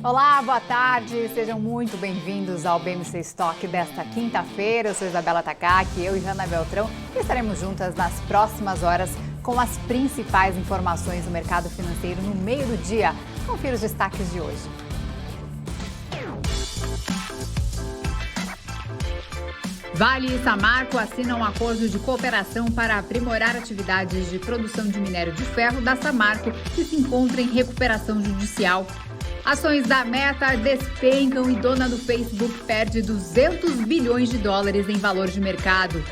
Olá, boa tarde, sejam muito bem-vindos ao BMC Stock desta quinta-feira. Eu sou Isabela Takaki, eu e Hanna Beltrão estaremos juntas nas próximas horas com as principais informações do mercado financeiro no meio do dia. Confira os destaques de hoje. Vale e Samarco assinam um acordo de cooperação para aprimorar atividades de produção de minério de ferro da Samarco, que se encontra em recuperação judicial. Ações da Meta despencam e dona do Facebook perde 200 bilhões de dólares em valor de mercado.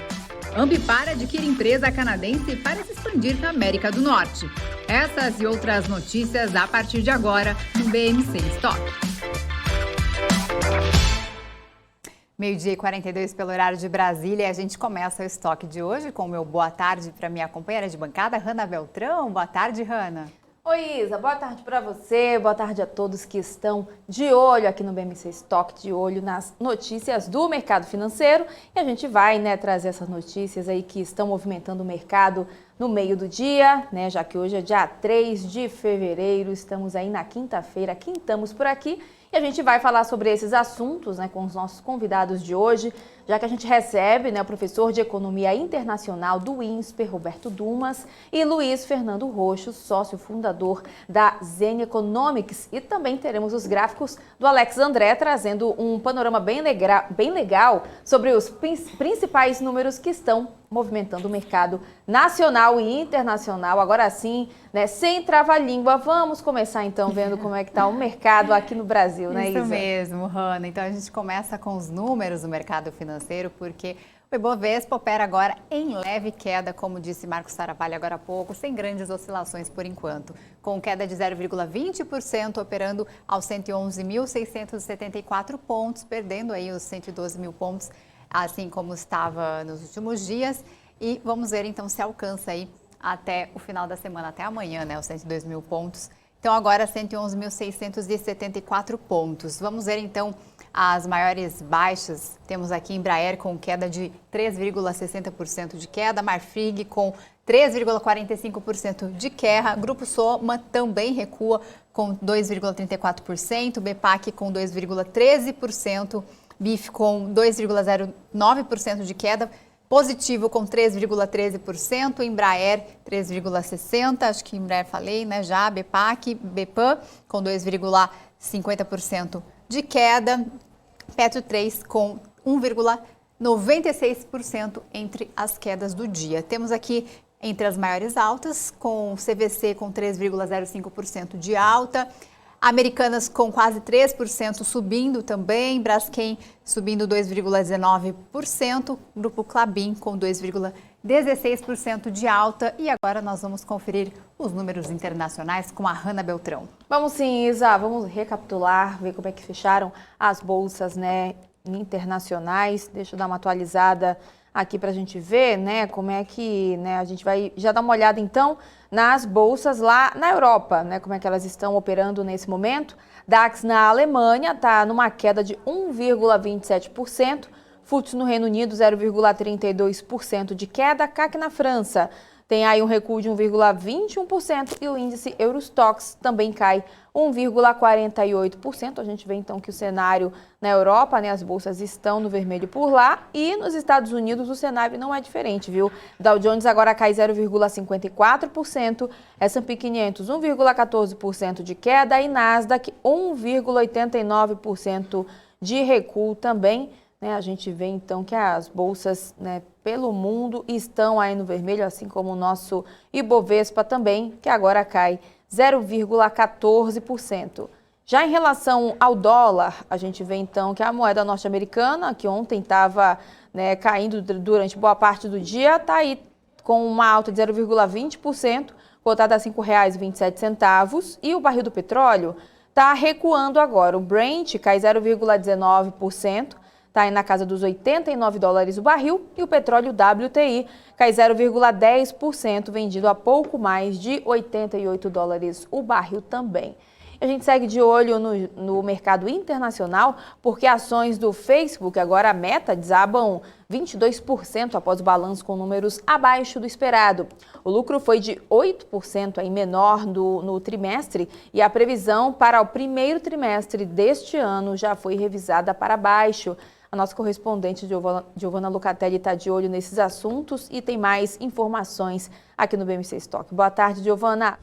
Ambipar adquire empresa canadense para se expandir na América do Norte. Essas e outras notícias a partir de agora no BMC Stock. Meio-dia e 42 pelo horário de Brasília. A gente começa o estoque de hoje com o meu boa tarde para minha companheira de bancada, Hanna Beltrão. Boa tarde, Hanna. Oi, Isa, boa tarde para você, boa tarde a todos que estão de olho aqui no BMC Stock, de olho nas notícias do mercado financeiro. E a gente vai, trazer essas notícias aí que estão movimentando o mercado no meio do dia, já que hoje é dia 3 de fevereiro, estamos aí na quinta-feira, quintamos por aqui. E a gente vai falar sobre esses assuntos, com os nossos convidados de hoje, já que a gente recebe, o professor de Economia Internacional do INSPER, Roberto Dumas, e Luiz Fernando Roxo, sócio fundador da Zen Economics. E também teremos os gráficos do Alex André, trazendo um panorama bem legal sobre os principais números que estão movimentando o mercado nacional e internacional. Agora sim, sem trava-língua, vamos começar então vendo como é que está o mercado aqui no Brasil, né, Isa? Isso mesmo, Hanna. Então a gente começa com os números do mercado financeiro, porque o Ibovespa opera agora em leve queda, como disse Marcos Taravalli agora há pouco, sem grandes oscilações por enquanto, com queda de 0,20%, operando aos 111.674 pontos, perdendo aí os 112 mil pontos, assim como estava nos últimos dias. E vamos ver então se alcança aí até o final da semana, até amanhã, os 102 mil pontos. Então agora 111.674 pontos. Vamos ver então as maiores baixas. Temos aqui Embraer com queda de 3,60% de queda, Marfrig com 3,45% de queda, Grupo Soma também recua com 2,34%, Bepac com 2,13%, BIF com 2,09% de queda, Positivo com 3,13%, Embraer 3,60%, acho que Embraer falei, já, Bepac, Bepan com 2,50% de queda, Petro 3 com 1,96% entre as quedas do dia. Temos aqui entre as maiores altas, com CVC com 3,05% de alta, Americanas com quase 3% subindo também, Braskem subindo 2,19%, Grupo Klabin com 2,16% de alta. E agora nós vamos conferir os números internacionais com a Hanna Beltrão. Vamos sim, Isa, vamos recapitular, ver como é que fecharam as bolsas internacionais. Deixa eu dar uma atualizada aqui para a gente ver, como é que a gente vai já dar uma olhada então nas bolsas lá na Europa, como é que elas estão operando nesse momento. DAX na Alemanha está numa queda de 1,27%, FTSE no Reino Unido 0,32% de queda, CAC na França tem aí um recuo de 1,21% e o índice Eurostoxx também cai 1,48%. A gente vê então que o cenário na Europa, as bolsas estão no vermelho por lá, e nos Estados Unidos o cenário não é diferente, viu? Dow Jones agora cai 0,54%, S&P 500 1,14% de queda e Nasdaq 1,89% de recuo também. A gente vê então que as bolsas pelo mundo estão aí no vermelho, assim como o nosso Ibovespa também, que agora cai 0,14%. Já em relação ao dólar, a gente vê então que a moeda norte-americana, que ontem estava caindo durante boa parte do dia, está aí com uma alta de 0,20%, cotada a R$ 5,27, e o barril do petróleo está recuando agora. O Brent cai 0,19%, está aí na casa dos 89 dólares o barril, e o petróleo WTI cai 0,10%, vendido a pouco mais de 88 dólares o barril também. E a gente segue de olho no mercado internacional, porque ações do Facebook, agora a Meta, desabam 22% após o balanço com números abaixo do esperado. O lucro foi de 8% aí menor no trimestre e a previsão para o primeiro trimestre deste ano já foi revisada para baixo. A nossa correspondente Giovana Lucatelli está de olho nesses assuntos e tem mais informações aqui no BMC Stock. Boa tarde, Giovana.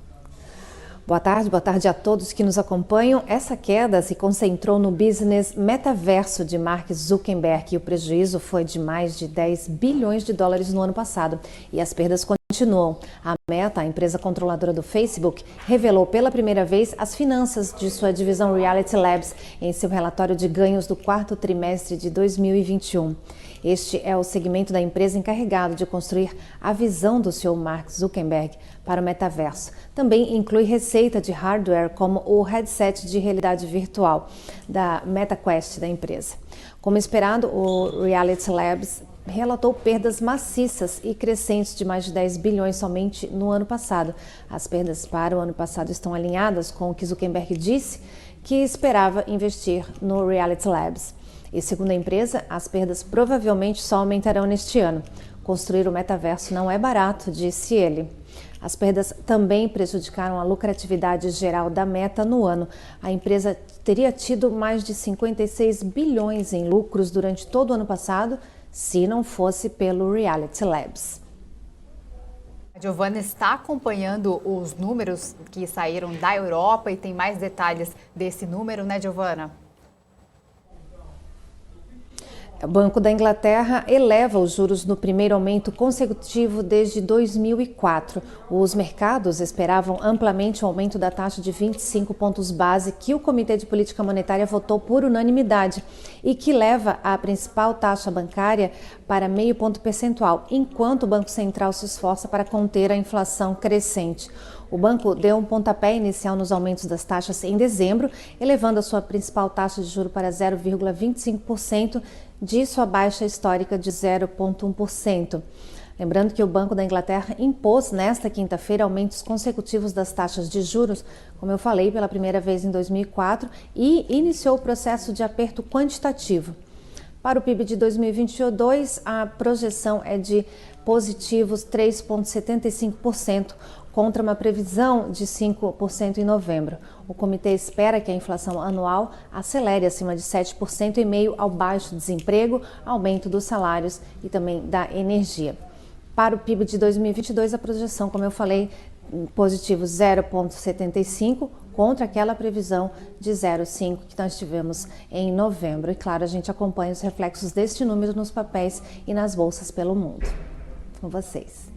Boa tarde a todos que nos acompanham. Essa queda se concentrou no business metaverso de Mark Zuckerberg e o prejuízo foi de mais de 10 bilhões de dólares no ano passado. E as perdas continuam. A Meta, a empresa controladora do Facebook, revelou pela primeira vez as finanças de sua divisão Reality Labs em seu relatório de ganhos do quarto trimestre de 2021. Este é o segmento da empresa encarregado de construir a visão do CEO Mark Zuckerberg para o metaverso. Também inclui receita de hardware como o headset de realidade virtual da MetaQuest da empresa. Como esperado, o Reality Labs relatou perdas maciças e crescentes de mais de 10 bilhões somente no ano passado. As perdas para o ano passado estão alinhadas com o que Zuckerberg disse que esperava investir no Reality Labs. E segundo a empresa, as perdas provavelmente só aumentarão neste ano. Construir o metaverso não é barato, disse ele. As perdas também prejudicaram a lucratividade geral da Meta no ano. A empresa teria tido mais de 56 bilhões em lucros durante todo o ano passado, se não fosse pelo Reality Labs. A Giovana está acompanhando os números que saíram da Europa e tem mais detalhes desse número, né, Giovana? O Banco da Inglaterra eleva os juros no primeiro aumento consecutivo desde 2004. Os mercados esperavam amplamente o aumento da taxa de 25 pontos base que o Comitê de Política Monetária votou por unanimidade e que leva a principal taxa bancária para meio ponto percentual, enquanto o Banco Central se esforça para conter a inflação crescente. O banco deu um pontapé inicial nos aumentos das taxas em dezembro, elevando a sua principal taxa de juros para 0,25%, de sua baixa histórica de 0,1%. Lembrando que o Banco da Inglaterra impôs nesta quinta-feira aumentos consecutivos das taxas de juros, como eu falei, pela primeira vez em 2004, e iniciou o processo de aperto quantitativo. Para o PIB de 2022, a projeção é de positivos 3,75%, contra uma previsão de 5% em novembro. O comitê espera que a inflação anual acelere acima de 7,5% ao baixo desemprego, aumento dos salários e também da energia. Para o PIB de 2022, a projeção, como eu falei, positivo 0,75%, contra aquela previsão de 0,5% que nós tivemos em novembro. E claro, a gente acompanha os reflexos deste número nos papéis e nas bolsas pelo mundo. Com vocês.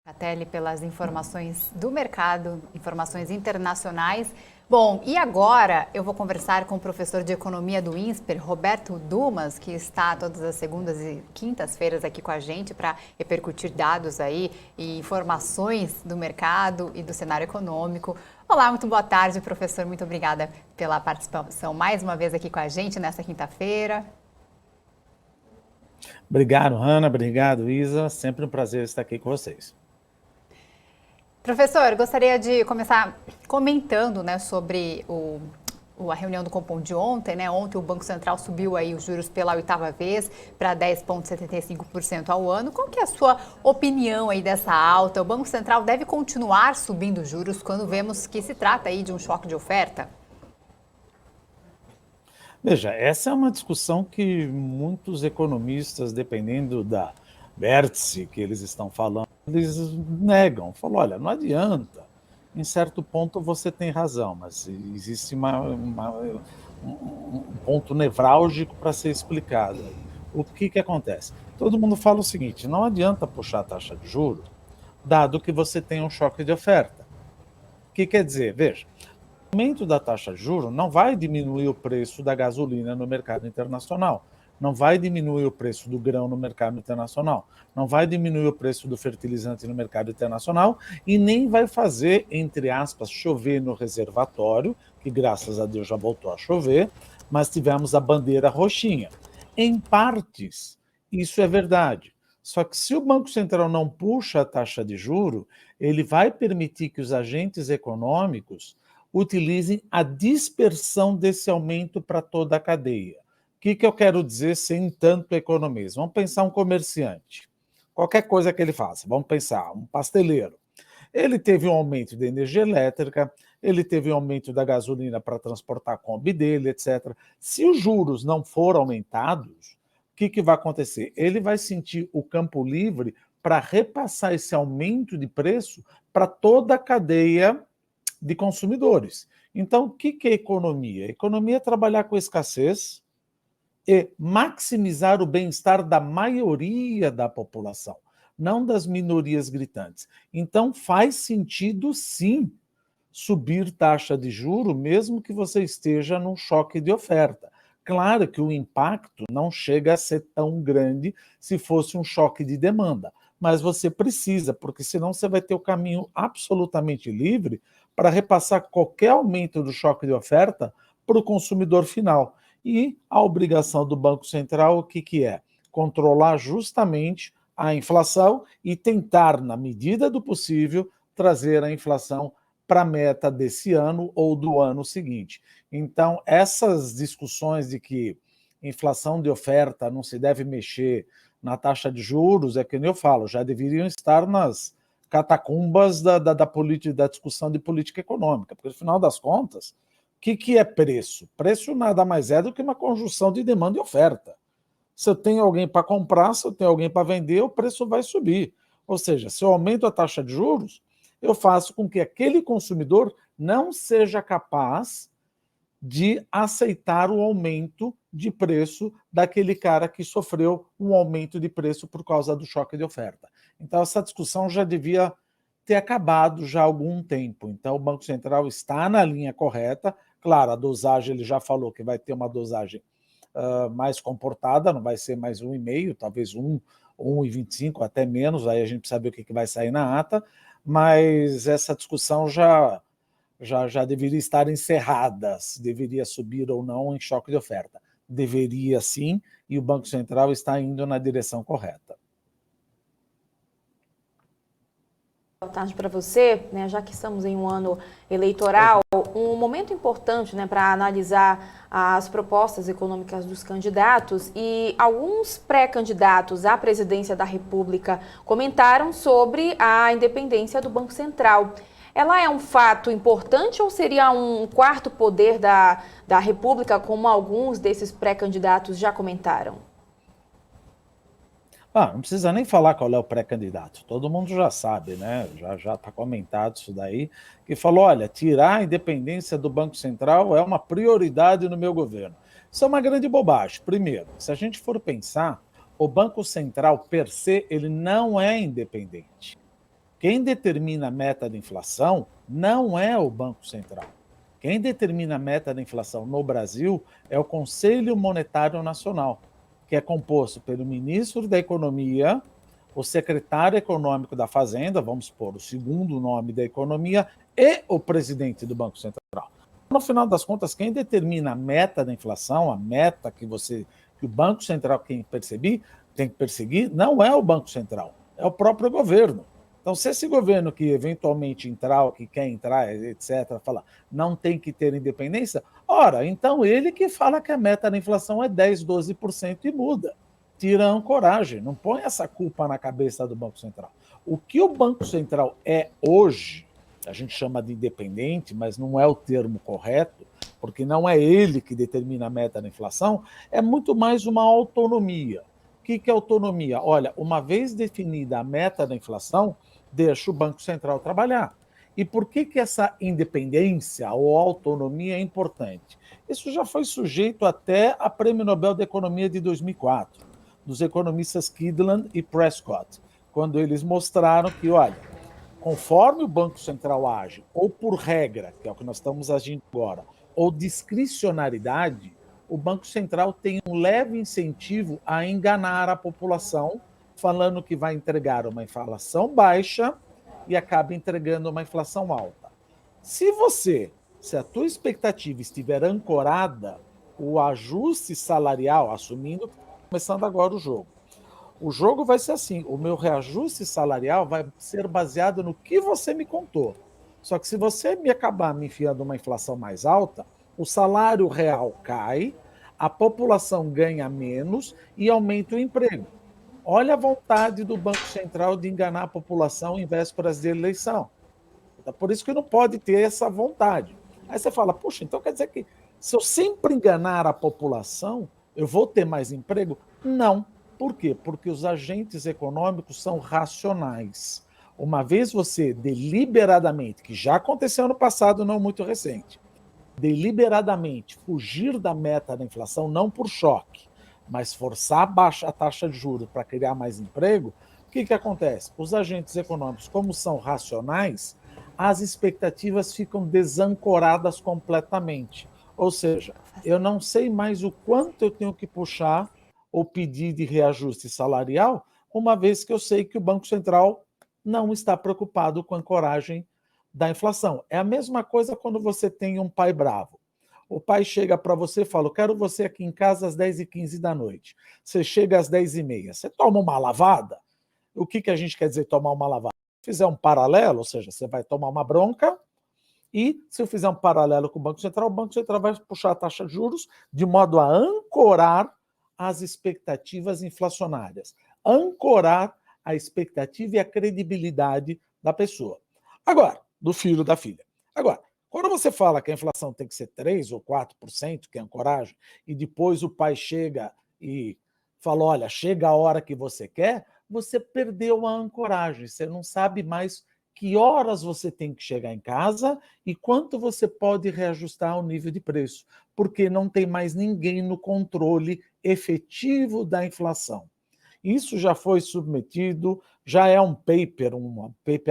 Lucatelli, pelas informações do mercado, informações internacionais. Bom, e agora eu vou conversar com o professor de economia do INSPER, Roberto Dumas, que está todas as segundas e quintas-feiras aqui com a gente para repercutir dados aí e informações do mercado e do cenário econômico. Olá, muito boa tarde, professor. Muito obrigada pela participação mais uma vez aqui com a gente nesta quinta-feira. Obrigado, Hanna. Obrigado, Isa. Sempre um prazer estar aqui com vocês. Professor, gostaria de começar comentando, né, sobre a reunião do Copom de ontem, né? Ontem o Banco Central subiu aí os juros pela 8ª vez para 10,75% ao ano. Qual que é a sua opinião aí dessa alta? O Banco Central deve continuar subindo juros quando vemos que se trata aí de um choque de oferta? Veja, essa é uma discussão que muitos economistas, dependendo da vértice que eles estão falando, eles negam. Falam, olha, não adianta. Em certo ponto você tem razão, mas existe um ponto nevrálgico para ser explicado. O que acontece? Todo mundo fala o seguinte, não adianta puxar a taxa de juros, dado que você tem um choque de oferta. O que quer dizer? Veja, o aumento da taxa de juros não vai diminuir o preço da gasolina no mercado internacional, não vai diminuir o preço do grão no mercado internacional, não vai diminuir o preço do fertilizante no mercado internacional e nem vai fazer, entre aspas, chover no reservatório, que graças a Deus já voltou a chover, mas tivemos a bandeira roxinha. Em partes, isso é verdade. Só que se o Banco Central não puxa a taxa de juro, ele vai permitir que os agentes econômicos utilizem a dispersão desse aumento para toda a cadeia. O que eu quero dizer sem tanto economismo? Vamos pensar um comerciante. Qualquer coisa que ele faça, vamos pensar, um pasteleiro. Ele teve um aumento da energia elétrica, ele teve um aumento da gasolina para transportar a Kombi dele, etc. Se os juros não forem aumentados, o que vai acontecer? Ele vai sentir o campo livre para repassar esse aumento de preço para toda a cadeia de consumidores. Então, o que é economia? Economia é trabalhar com escassez e maximizar o bem-estar da maioria da população, não das minorias gritantes. Então, faz sentido, sim, subir taxa de juro, mesmo que você esteja num choque de oferta. Claro que o impacto não chega a ser tão grande se fosse um choque de demanda, mas você precisa, porque senão você vai ter o caminho absolutamente livre para repassar qualquer aumento do choque de oferta para o consumidor final. E a obrigação do Banco Central, o que é? Controlar justamente a inflação e tentar, na medida do possível, trazer a inflação para a meta desse ano ou do ano seguinte. Então, essas discussões de que inflação de oferta não se deve mexer na taxa de juros, é que eu falo, já deveriam estar nas catacumbas da discussão de política econômica, porque, no final das contas, o que é preço? Preço nada mais é do que uma conjunção de demanda e oferta. Se eu tenho alguém para comprar, se eu tenho alguém para vender, o preço vai subir. Ou seja, se eu aumento a taxa de juros, eu faço com que aquele consumidor não seja capaz de aceitar o aumento de preço daquele cara que sofreu um aumento de preço por causa do choque de oferta. Então, essa discussão já devia ter acabado já há algum tempo. Então, o Banco Central está na linha correta. Claro, a dosagem, ele já falou que vai ter uma dosagem mais comportada, não vai ser mais 1,5, talvez 1,25, até menos, aí a gente precisa saber o que vai sair na ata, mas essa discussão já deveria estar encerrada, se deveria subir ou não em choque de oferta. Deveria sim, e o Banco Central está indo na direção correta. Boa tarde para você, né? Já que estamos em um ano eleitoral, um momento importante, né, para analisar as propostas econômicas dos candidatos, e alguns pré-candidatos à presidência da República comentaram sobre a independência do Banco Central. Ela é um fato importante ou seria um quarto poder da República, como alguns desses pré-candidatos já comentaram? Não precisa nem falar qual é o pré-candidato, todo mundo já sabe, né? Já está comentado isso daí, que falou, olha, tirar a independência do Banco Central é uma prioridade no meu governo. Isso é uma grande bobagem. Primeiro, se a gente for pensar, o Banco Central, per se, ele não é independente. Quem determina a meta da inflação não é o Banco Central. Quem determina a meta da inflação no Brasil é o Conselho Monetário Nacional, que é composto pelo ministro da Economia, o secretário econômico da Fazenda, vamos supor, o segundo nome da Economia, e o presidente do Banco Central. No final das contas, quem determina a meta da inflação, a meta que o Banco Central tem que perseguir, não é o Banco Central, é o próprio governo. Então, se esse governo que eventualmente entrar, ou que quer entrar, etc., fala, não tem que ter independência, ora, então ele que fala que a meta da inflação é 10%, 12% e muda. Tira a ancoragem, não põe essa culpa na cabeça do Banco Central. O que o Banco Central é hoje, a gente chama de independente, mas não é o termo correto, porque não é ele que determina a meta da inflação, é muito mais uma autonomia. O que é autonomia? Olha, uma vez definida a meta da inflação, deixa o Banco Central trabalhar. E por que essa independência ou autonomia é importante? Isso já foi sujeito até a Prêmio Nobel da Economia de 2004, dos economistas Kydland e Prescott, quando eles mostraram que, olha, conforme o Banco Central age, ou por regra, que é o que nós estamos agindo agora, ou discricionariedade, o Banco Central tem um leve incentivo a enganar a população, falando que vai entregar uma inflação baixa e acaba entregando uma inflação alta. Se a tua expectativa estiver ancorada, o ajuste salarial, assumindo que está começando agora o jogo vai ser assim, o meu reajuste salarial vai ser baseado no que você me contou. Só que se você acabar me enfiando uma inflação mais alta, o salário real cai, a população ganha menos e aumenta o emprego. Olha a vontade do Banco Central de enganar a população em vésperas de eleição. Então, por isso que não pode ter essa vontade. Aí você fala, puxa, então quer dizer que se eu sempre enganar a população, eu vou ter mais emprego? Não. Por quê? Porque os agentes econômicos são racionais. Uma vez você deliberadamente, que já aconteceu no passado, não muito recente, deliberadamente fugir da meta da inflação, não por choque, mas forçar a taxa de juros para criar mais emprego, o que acontece? Os agentes econômicos, como são racionais, as expectativas ficam desancoradas completamente. Ou seja, eu não sei mais o quanto eu tenho que puxar ou pedir de reajuste salarial, uma vez que eu sei que o Banco Central não está preocupado com a ancoragem da inflação. É a mesma coisa quando você tem um pai bravo. O pai chega para você e fala, eu quero você aqui em casa às 10h15 da noite. Você chega às 10h30. Você toma uma lavada? O que a gente quer dizer tomar uma lavada? Se fizer um paralelo, ou seja, você vai tomar uma bronca e se eu fizer um paralelo com o Banco Central vai puxar a taxa de juros de modo a ancorar as expectativas inflacionárias. Ancorar a expectativa e a credibilidade da pessoa. Agora, do filho da filha. Agora, quando você fala que a inflação tem que ser 3% ou 4%, que é ancoragem, e depois o pai chega e fala, olha, chega a hora que você quer, você perdeu a ancoragem, você não sabe mais que horas você tem que chegar em casa e quanto você pode reajustar o nível de preço, porque não tem mais ninguém no controle efetivo da inflação. Isso já foi submetido, já é um paper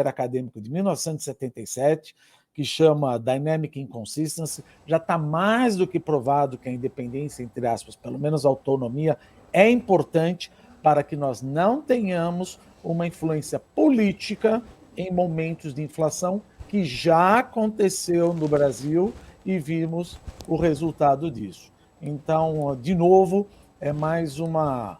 acadêmico de 1977, que chama Dynamic Inconsistency, já está mais do que provado que a independência, entre aspas, pelo menos a autonomia, é importante para que nós não tenhamos uma influência política em momentos de inflação, que já aconteceu no Brasil e vimos o resultado disso. Então, de novo, é mais uma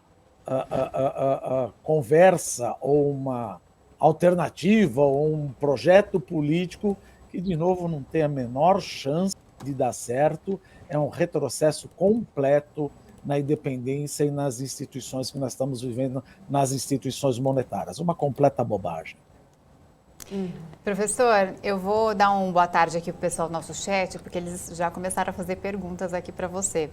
conversa ou uma alternativa ou um projeto político que, de novo, não tem a menor chance de dar certo, é um retrocesso completo na independência e nas instituições que nós estamos vivendo, nas instituições monetárias. Uma completa bobagem. Professor, eu vou dar uma boa tarde aqui para o pessoal do nosso chat, porque eles já começaram a fazer perguntas aqui para você.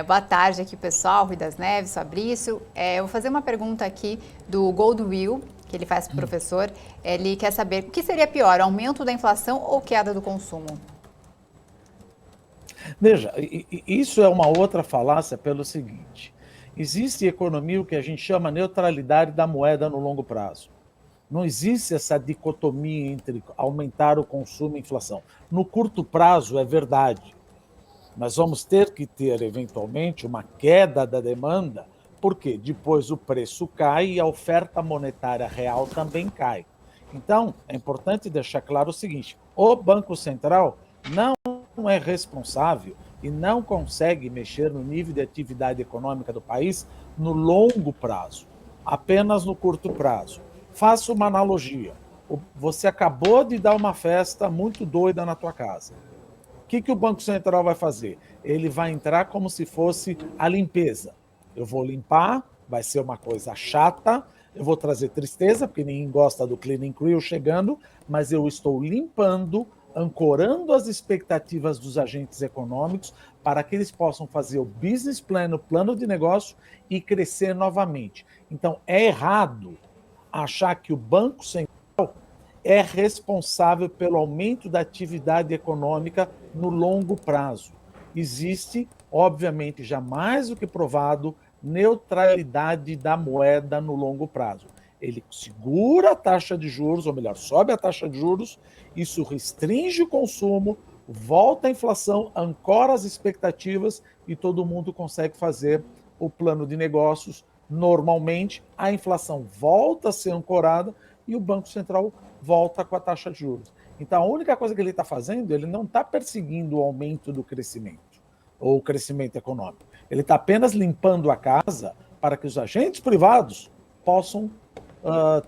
Boa tarde aqui, pessoal, Rui das Neves, Fabrício. Eu vou fazer uma pergunta aqui do Goldwill, que ele faz para o professor. Ele quer saber o que seria pior, aumento da inflação ou queda do consumo? Veja, isso é uma outra falácia pelo seguinte. Existe economia o que a gente chama neutralidade da moeda no longo prazo. Não existe essa dicotomia entre aumentar o consumo e inflação. No curto prazo, é verdade. Nós vamos ter que ter, eventualmente, uma queda da demanda, porque depois o preço cai e a oferta monetária real também cai. Então, é importante deixar claro o seguinte, o Banco Central não é responsável e não consegue mexer no nível de atividade econômica do país no longo prazo, apenas no curto prazo. Faço uma analogia. Você acabou de dar uma festa muito doida na tua casa. O que o Banco Central vai fazer? Ele vai entrar como se fosse a limpeza. Eu vou limpar, vai ser uma coisa chata, eu vou trazer tristeza, porque ninguém gosta do cleaning crew chegando, mas eu estou limpando, ancorando as expectativas dos agentes econômicos para que eles possam fazer o business plan, o plano de negócio e crescer novamente. Então, é errado achar que o Banco Central é responsável pelo aumento da atividade econômica no longo prazo. Existe, obviamente, já mais do que provado, neutralidade da moeda no longo prazo. Ele segura a taxa de juros, ou melhor, sobe a taxa de juros, isso restringe o consumo, volta a inflação, ancora as expectativas e todo mundo consegue fazer o plano de negócios normalmente, a inflação volta a ser ancorada e o Banco Central volta com a taxa de juros. Então, a única coisa que ele está fazendo, ele não está perseguindo o aumento do crescimento, ou o crescimento econômico. Ele está apenas limpando a casa para que os agentes privados possam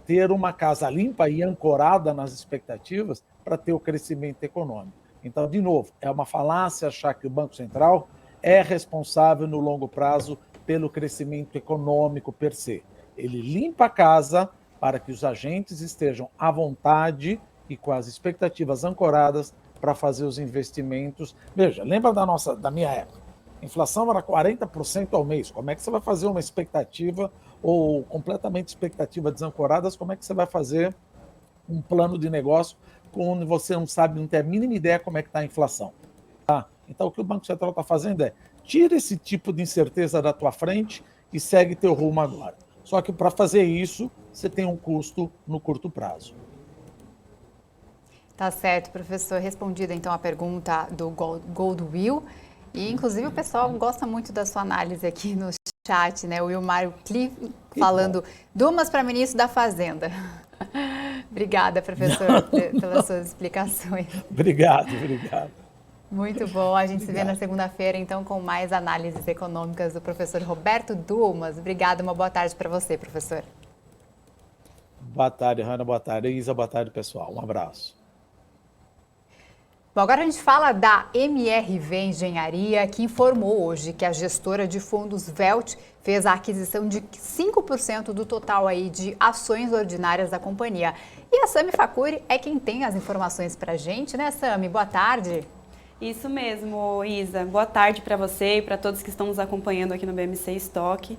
ter uma casa limpa e ancorada nas expectativas para ter o crescimento econômico. Então, de novo, é uma falácia achar que o Banco Central é responsável no longo prazo pelo crescimento econômico per se. Ele limpa a casa para que os agentes estejam à vontade e com as expectativas ancoradas para fazer os investimentos. Veja, lembra da minha época? A inflação era 40% ao mês. Como é que você vai fazer uma expectativa ou completamente expectativa desancoradas? Como é que você vai fazer um plano de negócio quando você não sabe, não tem a mínima ideia como é que está a inflação? Tá? Então, o que o Banco Central está fazendo é tira esse tipo de incerteza da tua frente e segue teu rumo agora. Só que para fazer isso, você tem um custo no curto prazo. Tá certo, professor. Respondida então a pergunta do Goldwill. E inclusive o pessoal gosta muito da sua análise aqui no chat, né? O Wilmário Cliff falando Dumas para ministro da Fazenda. Obrigada, professor, pelas suas explicações. Obrigado. Muito bom. A gente se vê na segunda-feira, então, com mais análises econômicas do professor Roberto Dumas. Obrigada, uma boa tarde para você, professor. Boa tarde, Hanna. Boa tarde, Isa. Boa tarde, pessoal. Um abraço. Bom, agora a gente fala da MRV Engenharia, que informou hoje que a gestora de fundos Velt fez a aquisição de 5% do total aí de ações ordinárias da companhia. E a Sami Facuri é quem tem as informações para a gente, né, Sami? Boa tarde. Isso mesmo, Isa. Boa tarde para você e para todos que estão nos acompanhando aqui no BMC Stock.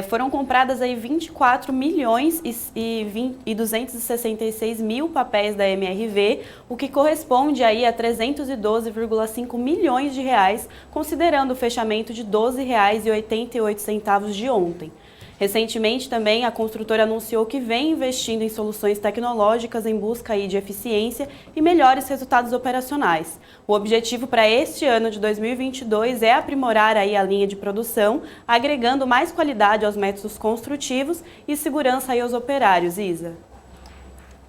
Foram compradas aí 24 milhões e 266 mil papéis da MRV, o que corresponde aí a 312,5 milhões de reais, considerando o fechamento de R$ 12,88 de ontem. Recentemente também a construtora anunciou que vem investindo em soluções tecnológicas em busca aí de eficiência e melhores resultados operacionais. O objetivo para este ano de 2022 é aprimorar aí a linha de produção, agregando mais qualidade aos métodos construtivos e segurança aí aos operários, Isa.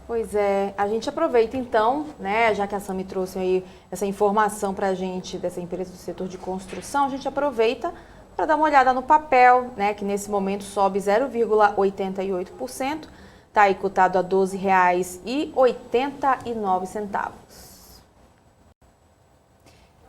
Pois é, a gente aproveita então, né, já que a Sami trouxe aí essa informação para a gente dessa empresa do setor de construção, a gente aproveita para dar uma olhada no papel, né, que nesse momento sobe 0,88%, está aí cotado a R$ 12,89.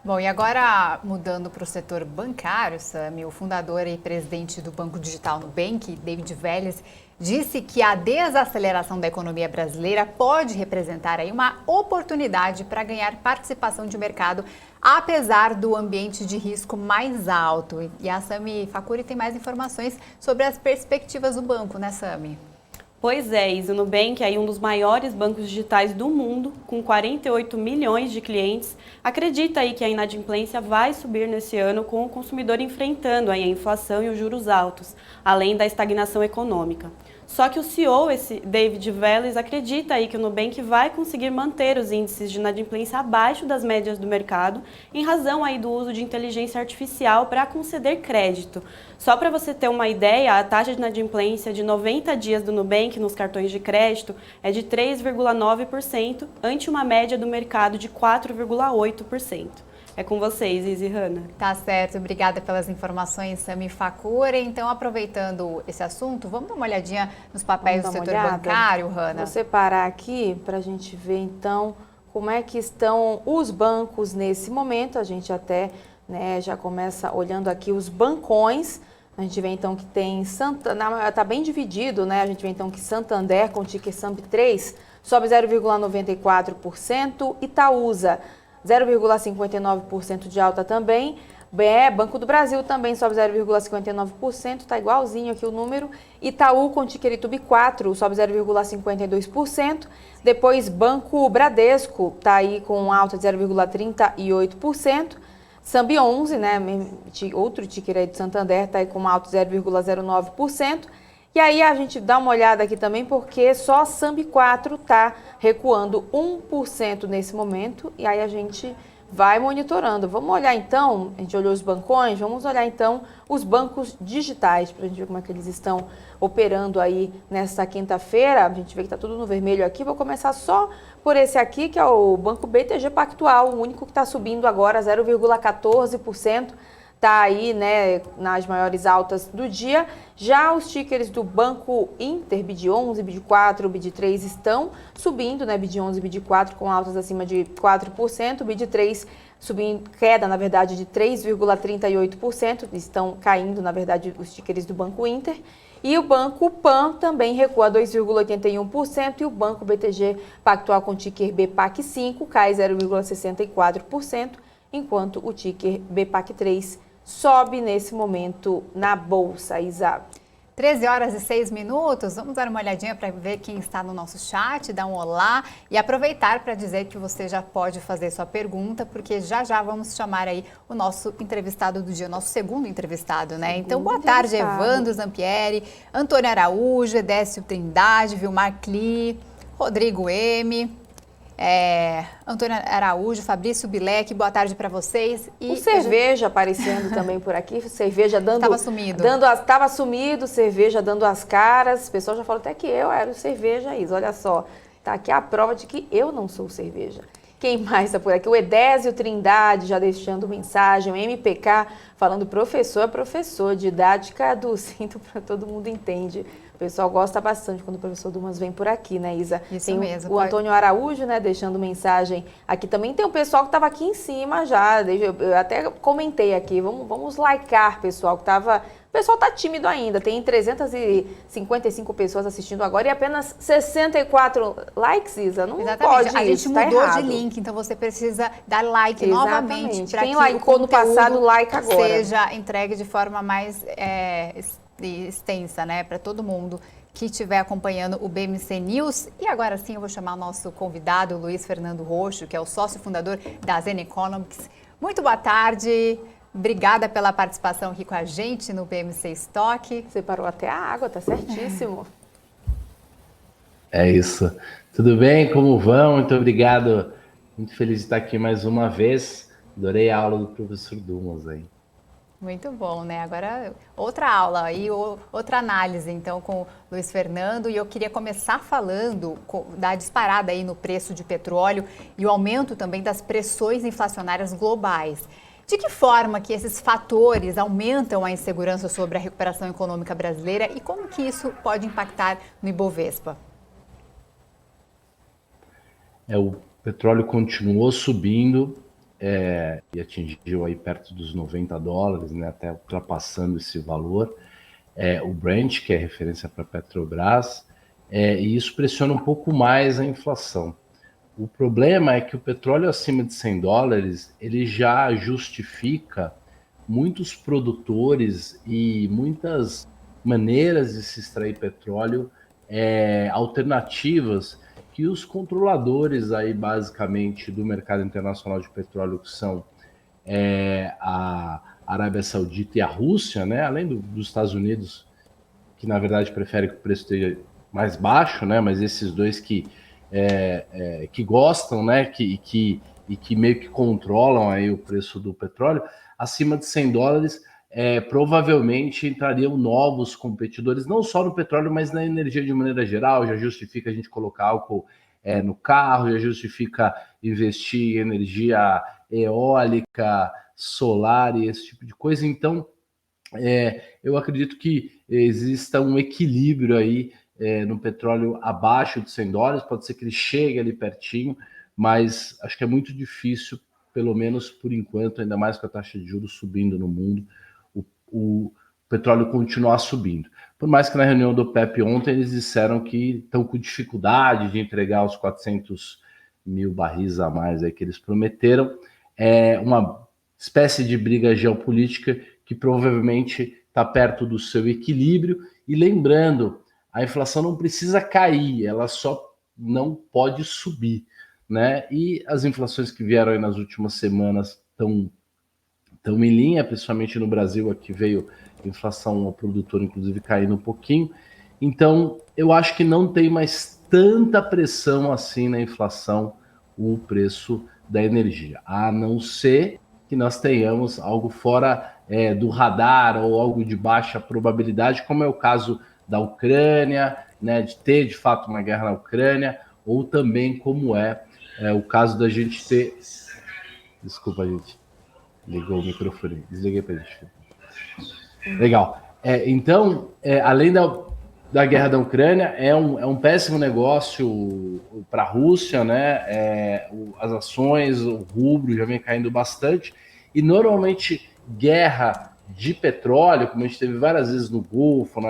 Bom, e agora mudando para o setor bancário, Sami, o fundador e presidente do Banco Digital Nubank, David Vélez, disse que a desaceleração da economia brasileira pode representar aí uma oportunidade para ganhar participação de mercado, apesar do ambiente de risco mais alto. E a Sami Facuri tem mais informações sobre as perspectivas do banco, né, Sami? Pois é, Isa, o Nubank é um dos maiores bancos digitais do mundo, com 48 milhões de clientes, acredita aí que a inadimplência vai subir nesse ano com o consumidor enfrentando aí a inflação e os juros altos, além da estagnação econômica. Só que o CEO, David Vélez, acredita aí que o Nubank vai conseguir manter os índices de inadimplência abaixo das médias do mercado, em razão aí do uso de inteligência artificial para conceder crédito. Só para você ter uma ideia, a taxa de inadimplência de 90 dias do Nubank nos cartões de crédito é de 3,9%, ante uma média do mercado de 4,8%. É com vocês, Izzy e Hanna. Tá certo, obrigada pelas informações, Sami Facuri. Então, aproveitando esse assunto, vamos dar uma olhadinha nos papéis do setor bancário, Hanna? Vou separar aqui para a gente ver, então, como é que estão os bancos nesse momento. A gente até, né, já começa olhando aqui os bancões. A gente vê, então, que tem está bem dividido, né? A gente vê, então, que Santander, com o ticker SAMB3, sobe 0,94%, Itaúsa 0,59% de alta também. Banco do Brasil também sobe 0,59%, está igualzinho aqui o número. Itaú com ticker ITUB4 sobe 0,52%. Depois Banco Bradesco está aí com alta de 0,38%. SAMB 11, né, outro ticker aí do Santander, está aí com alta de 0,09%. E aí a gente dá uma olhada aqui também, porque só a SAMB 4 está recuando 1% nesse momento, e aí a gente vai monitorando. Vamos olhar então, a gente olhou os bancões, vamos olhar então os bancos digitais, para a gente ver como é que eles estão operando aí nesta quinta-feira. A gente vê que está tudo no vermelho aqui, vou começar só por esse aqui, que é o Banco BTG Pactual, o único que está subindo agora 0,14%. está aí, né, nas maiores altas do dia. Já os tickers do Banco Inter, BID11, BID4, BID3 estão subindo, né, BID11 e BID4 com altas acima de 4%, BID3 subindo, queda, na verdade, de 3,38%, estão caindo, na verdade, os tickers do Banco Inter. E o Banco Pan também recua 2,81% e o Banco BTG Pactual com ticker BPAC5 cai 0,64%, enquanto o ticker BPAC3 sobe nesse momento na Bolsa, Isa. 13 horas e 6 minutos, vamos dar uma olhadinha para ver quem está no nosso chat, dar um olá e aproveitar para dizer que você já pode fazer sua pergunta, porque já vamos chamar aí o nosso entrevistado do dia, o nosso segundo entrevistado, né? Então, boa tarde, Evandro Zampieri, Antônio Araújo, Edécio Trindade, Vilmar Cli, Rodrigo M., Antônio Araújo, Fabrício Bilek, boa tarde para vocês. E o Cerveja aparecendo também por aqui, Cerveja dando... Estava sumido. Estava sumido, Cerveja dando as caras, o pessoal já falou até que eu era o Cerveja, Isa, olha só, tá aqui a prova de que eu não sou Cerveja. Quem mais está por aqui? O Edésio Trindade já deixando mensagem, o MPK falando professor é professor, didática do cinto para todo mundo entende. O pessoal gosta bastante quando o professor Dumas vem por aqui, né, Isa? Isso tem mesmo. O Antônio Araújo, né, deixando mensagem aqui também. Tem o pessoal que estava aqui em cima já, eu até comentei aqui, vamos likear, pessoal, que estava... O pessoal tá tímido ainda, tem 355 pessoas assistindo agora e apenas 64 likes, Isa. Não Exatamente. pode a gente isso, mudou tá de link, então você precisa dar like Exatamente. novamente para Quem que likeou no passado, like agora. seja entregue de forma mais extensa, né, para todo mundo que estiver acompanhando o BMC News. E agora sim eu vou chamar o nosso convidado, Luiz Fernando Roxo, que é o sócio fundador da Zen Economics. Muito boa tarde. Obrigada pela participação aqui com a gente no BMC Stock. Você parou até a água, tá certíssimo. É isso. Tudo bem? Como vão? Muito obrigado. Muito feliz de estar aqui mais uma vez. Adorei a aula do professor Dumas aí. Muito bom, né? Agora outra aula e outra análise, então, com o Luiz Fernando. E eu queria começar falando da disparada aí no preço de petróleo e o aumento também das pressões inflacionárias globais. De que forma que esses fatores aumentam a insegurança sobre a recuperação econômica brasileira e como que isso pode impactar no Ibovespa? O petróleo continuou subindo e atingiu aí perto dos $90, né, até ultrapassando esse valor. O Brent, que é referência para a Petrobras, e isso pressiona um pouco mais a inflação. O problema é que o petróleo acima de $100, ele já justifica muitos produtores e muitas maneiras de se extrair petróleo alternativas que os controladores aí basicamente do mercado internacional de petróleo, que são a Arábia Saudita e a Rússia, né, além dos Estados Unidos, que na verdade prefere que o preço esteja mais baixo, né, mas esses dois que gostam, né, que meio que controlam aí o preço do petróleo, acima de $100, provavelmente entrariam novos competidores, não só no petróleo, mas na energia de maneira geral. Já justifica a gente colocar álcool no carro, já justifica investir em energia eólica, solar e esse tipo de coisa. Então, eu acredito que exista um equilíbrio aí no petróleo abaixo de $100, pode ser que ele chegue ali pertinho, mas acho que é muito difícil, pelo menos por enquanto, ainda mais com a taxa de juros subindo no mundo, o petróleo continuar subindo. Por mais que na reunião do OPEP ontem eles disseram que estão com dificuldade de entregar os 400 mil barris a mais aí que eles prometeram. É uma espécie de briga geopolítica que provavelmente está perto do seu equilíbrio. E lembrando, a inflação não precisa cair, ela só não pode subir, né? E as inflações que vieram aí nas últimas semanas estão em linha, principalmente no Brasil, aqui veio inflação ao produtor, inclusive, caindo um pouquinho. Então, eu acho que não tem mais tanta pressão assim na inflação, o preço da energia, a não ser que nós tenhamos algo fora do radar ou algo de baixa probabilidade, como é o caso da Ucrânia, né, de ter de fato uma guerra na Ucrânia, ou também como o caso da gente ter... Desculpa, gente. Ligou o microfone. Desliguei para gente. Legal. Então, além da guerra da Ucrânia, é um péssimo negócio para a Rússia, né? As ações, o rublo já vem caindo bastante. E normalmente guerra de petróleo, como a gente teve várias vezes no Golfo,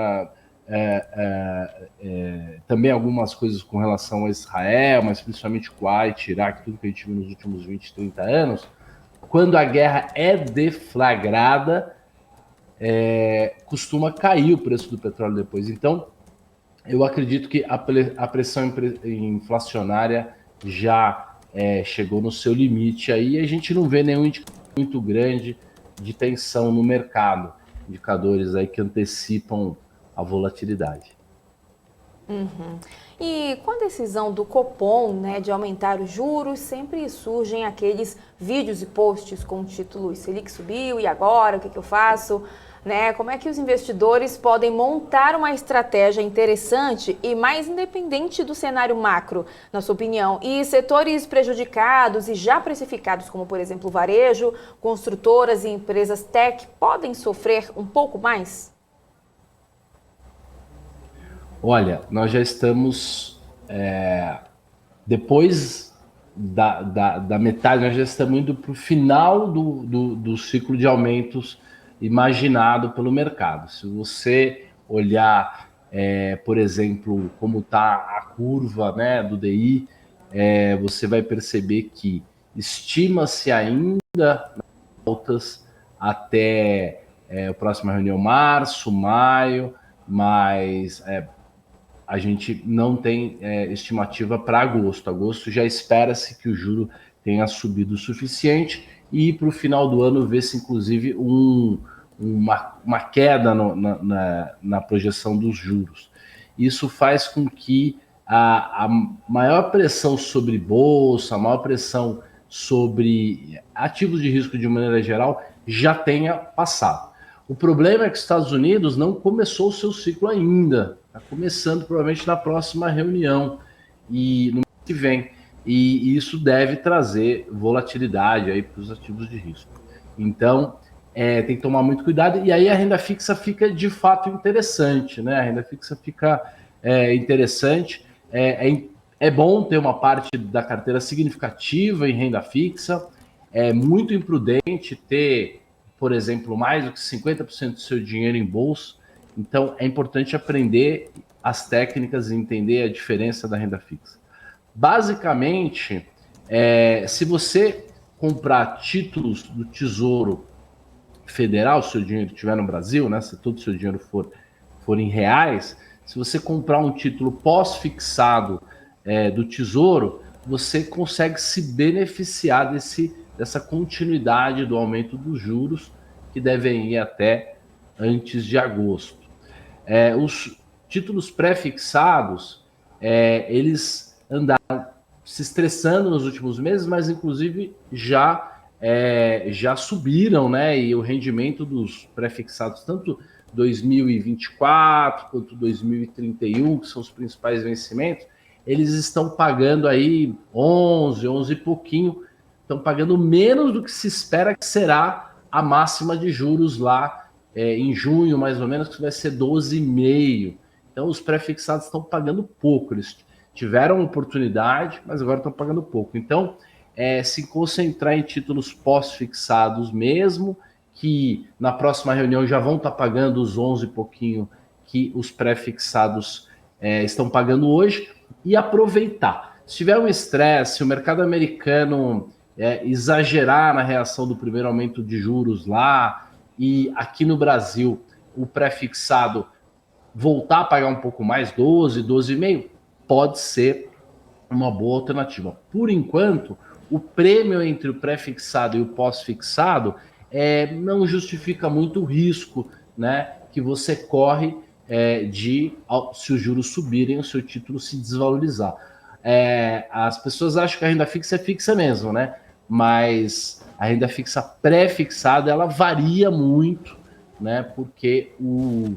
também algumas coisas com relação a Israel, mas principalmente Kuwait, Iraque, tudo que a gente viu nos últimos 20, 30 anos, quando a guerra é deflagrada, costuma cair o preço do petróleo depois. Então, eu acredito que a pressão inflacionária já chegou no seu limite aí, e a gente não vê nenhum indicador muito grande de tensão no mercado, indicadores aí que antecipam a volatilidade. Uhum. E com a decisão do Copom, né, de aumentar os juros, sempre surgem aqueles vídeos e posts com o título Selic subiu, e agora, o que eu faço? Né? Como é que os investidores podem montar uma estratégia interessante e mais independente do cenário macro, na sua opinião? E setores prejudicados e já precificados, como por exemplo o varejo, construtoras e empresas tech, podem sofrer um pouco mais? Olha, nós já estamos, depois da metade, nós já estamos indo para o final do ciclo de aumentos imaginado pelo mercado. Se você olhar, por exemplo, como está a curva, né, do DI, você vai perceber que estima-se ainda altas até a próxima reunião, março, maio, mas a gente não tem estimativa para agosto. Agosto já espera-se que o juro tenha subido o suficiente, e para o final do ano vê-se inclusive uma queda na projeção dos juros. Isso faz com que a maior pressão sobre bolsa, a maior pressão sobre ativos de risco de maneira geral já tenha passado. O problema é que os Estados Unidos não começou o seu ciclo ainda, está começando provavelmente na próxima reunião e no mês que vem. E isso deve trazer volatilidade aí para os ativos de risco. Então, tem que tomar muito cuidado, e aí a renda fixa fica de fato interessante, né? A renda fixa fica interessante. É bom ter uma parte da carteira significativa em renda fixa. É muito imprudente ter, por exemplo, mais do que 50% do seu dinheiro em bolsa. Então, é importante aprender as técnicas e entender a diferença da renda fixa. Basicamente, se você comprar títulos do Tesouro Federal, se o seu dinheiro estiver no Brasil, né, se todo o seu dinheiro for em reais, se você comprar um título pós-fixado do Tesouro, você consegue se beneficiar dessa continuidade do aumento dos juros, que devem ir até antes de agosto. Os títulos pré-fixados, eles andaram se estressando nos últimos meses, mas inclusive já subiram, né? E o rendimento dos pré-fixados, tanto 2024 quanto 2031, que são os principais vencimentos, eles estão pagando aí 11 e pouquinho, estão pagando menos do que se espera que será a máxima de juros lá em junho, mais ou menos, que vai ser 12,5. Então os pré-fixados estão pagando pouco, eles tiveram oportunidade, mas agora estão pagando pouco. Então, se concentrar em títulos pós-fixados mesmo, que na próxima reunião já vão estar pagando os 11 e pouquinho que os pré-fixados estão pagando hoje, e aproveitar. Se tiver um estresse, se o mercado americano exagerar na reação do primeiro aumento de juros lá, e aqui no Brasil o pré-fixado voltar a pagar um pouco mais, 12,5, pode ser uma boa alternativa. Por enquanto, o prêmio entre o pré-fixado e o pós-fixado não justifica muito o risco, né, que você corre se os juros subirem, o seu título se desvalorizar. As pessoas acham que a renda fixa é fixa mesmo, né? Mas a renda fixa pré-fixada, ela varia muito, né? Porque o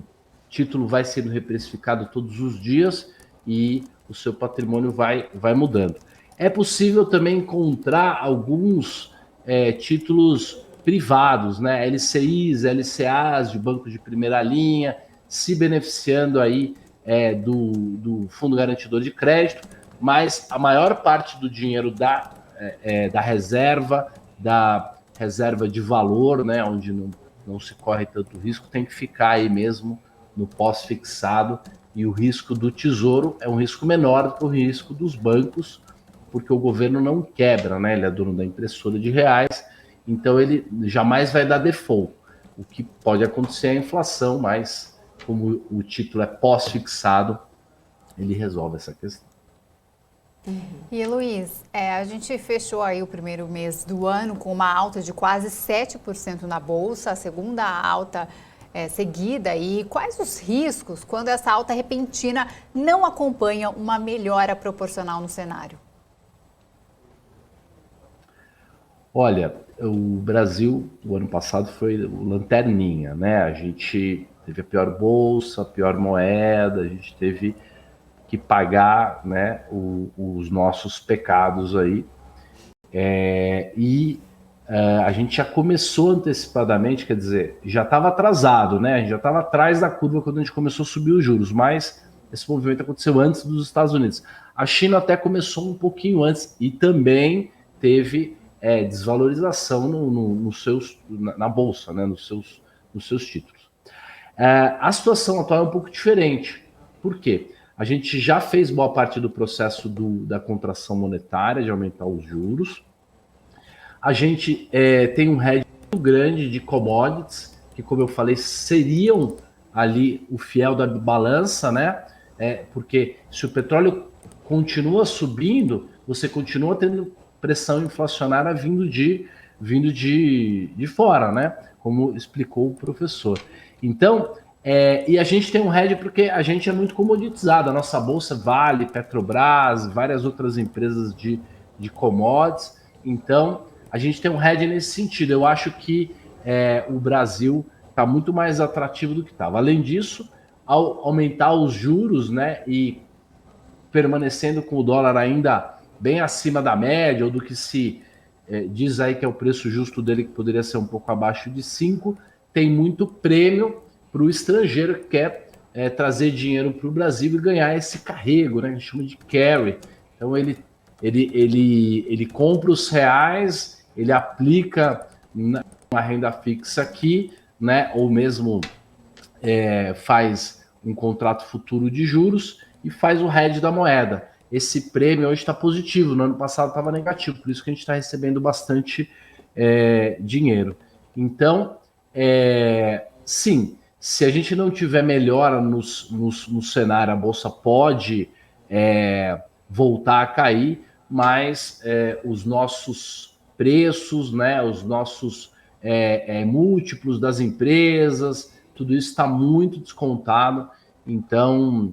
título vai sendo reprecificado todos os dias e o seu patrimônio vai mudando. É possível também encontrar alguns títulos privados, né? LCIs, LCAs de bancos de primeira linha, se beneficiando aí do Fundo Garantidor de Crédito, mas a maior parte do dinheiro da reserva de valor, né, onde não se corre tanto risco, tem que ficar aí mesmo no pós-fixado, e o risco do Tesouro é um risco menor do que o risco dos bancos, porque o governo não quebra, né? Ele é dono da impressora de reais, então ele jamais vai dar default. O que pode acontecer é a inflação, mas como o título é pós-fixado, ele resolve essa questão. E Luiz, a gente fechou aí o primeiro mês do ano com uma alta de quase 7% na Bolsa, a segunda alta seguida. E quais os riscos quando essa alta repentina não acompanha uma melhora proporcional no cenário? Olha, o Brasil, o ano passado, foi o lanterninha, né? A gente teve a pior bolsa, a pior moeda, a gente teve que pagar, né, os nossos pecados aí. A gente já começou antecipadamente, quer dizer, já estava atrasado, né? A gente já estava atrás da curva quando a gente começou a subir os juros, mas esse movimento aconteceu antes dos Estados Unidos. A China até começou um pouquinho antes e também teve desvalorização na bolsa, né, nos seus títulos. A situação atual é um pouco diferente. Por quê? A gente já fez boa parte do processo da contração monetária, de aumentar os juros. A gente tem um hedge muito grande de commodities, que, como eu falei, seriam ali o fiel da balança, né? Porque se o petróleo continua subindo, você continua tendo pressão inflacionária vindo de fora, né? Como explicou o professor. Então, e a gente tem um hedge porque a gente é muito comoditizado. A nossa bolsa Vale, Petrobras, várias outras empresas de commodities. Então, a gente tem um hedge nesse sentido. Eu acho que o Brasil está muito mais atrativo do que estava. Além disso, ao aumentar os juros, né, e permanecendo com o dólar ainda bem acima da média, ou do que se diz aí que é o preço justo dele, que poderia ser um pouco abaixo de 5, tem muito prêmio para o estrangeiro que quer trazer dinheiro para o Brasil e ganhar esse carrego, né? A gente chama de carry. Então ele compra os reais, ele aplica uma renda fixa aqui, né? Ou mesmo faz um contrato futuro de juros e faz o hedge da moeda. Esse prêmio hoje está positivo, no ano passado estava negativo, por isso que a gente está recebendo bastante dinheiro. Então, sim, se a gente não tiver melhora no cenário, a Bolsa pode voltar a cair, mas os nossos preços, né, os nossos múltiplos das empresas, tudo isso está muito descontado. Então,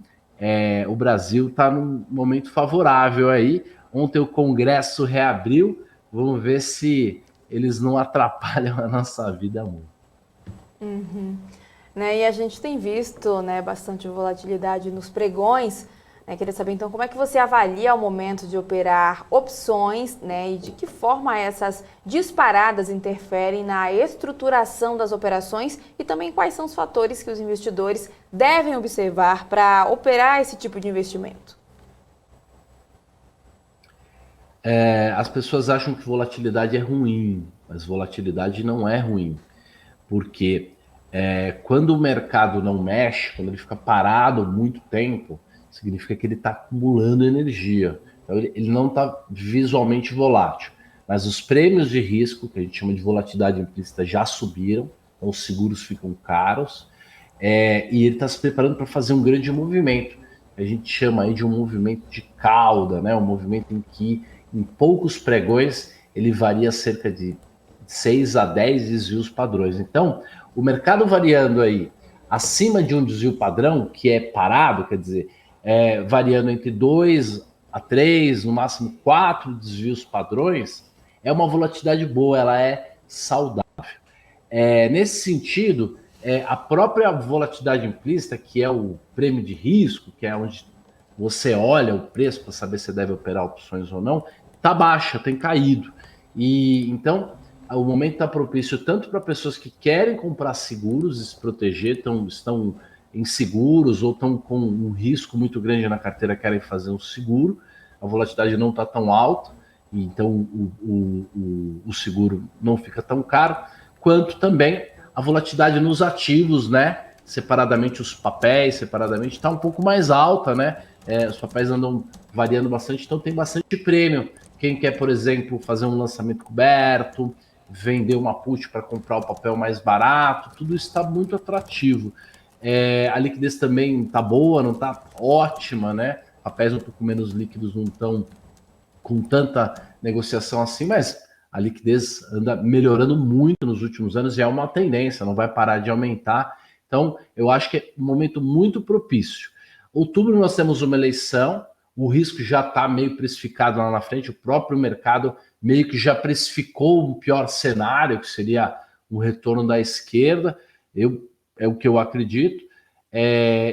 o Brasil está num momento favorável aí. Ontem o Congresso reabriu, vamos ver se eles não atrapalham a nossa vida muito. Uhum. Né, e a gente tem visto, né, bastante volatilidade nos pregões. Queria saber, então, como é que você avalia o momento de operar opções, né, e de que forma essas disparadas interferem na estruturação das operações e também quais são os fatores que os investidores devem observar para operar esse tipo de investimento? As pessoas acham que volatilidade é ruim, mas volatilidade não é ruim, porque quando o mercado não mexe, quando ele fica parado muito tempo, significa que ele está acumulando energia. Então, ele não está visualmente volátil. Mas os prêmios de risco, que a gente chama de volatilidade implícita, já subiram, então os seguros ficam caros, e ele está se preparando para fazer um grande movimento. A gente chama aí de um movimento de cauda, né? Um movimento em que, em poucos pregões, ele varia cerca de 6 a 10 desvios padrões. Então, o mercado variando aí acima de um desvio padrão, que é parado, quer dizer, variando entre 2 a 3, no máximo 4 desvios padrões, é uma volatilidade boa, ela é saudável. Nesse sentido, a própria volatilidade implícita, que é o prêmio de risco, que é onde você olha o preço para saber se deve operar opções ou não, está baixa, tem caído. E então, o momento está propício tanto para pessoas que querem comprar seguros e se proteger, estão inseguros ou estão com um risco muito grande na carteira, querem fazer um seguro, a volatilidade não está tão alta, então o seguro não fica tão caro, quanto também a volatilidade nos ativos, né? Separadamente os papéis, separadamente está um pouco mais alta, né? Os papéis andam variando bastante, então tem bastante prêmio. Quem quer, por exemplo, fazer um lançamento coberto, vender uma put para comprar o papel mais barato, tudo isso está muito atrativo. A liquidez também está boa, não está ótima, né? Papéis um pouco menos líquidos não estão com tanta negociação assim, mas a liquidez anda melhorando muito nos últimos anos e é uma tendência, não vai parar de aumentar. Então, eu acho que é um momento muito propício. Outubro nós temos uma eleição, o risco já está meio precificado lá na frente, o próprio mercado meio que já precificou um pior cenário, que seria um retorno da esquerda, é o que eu acredito.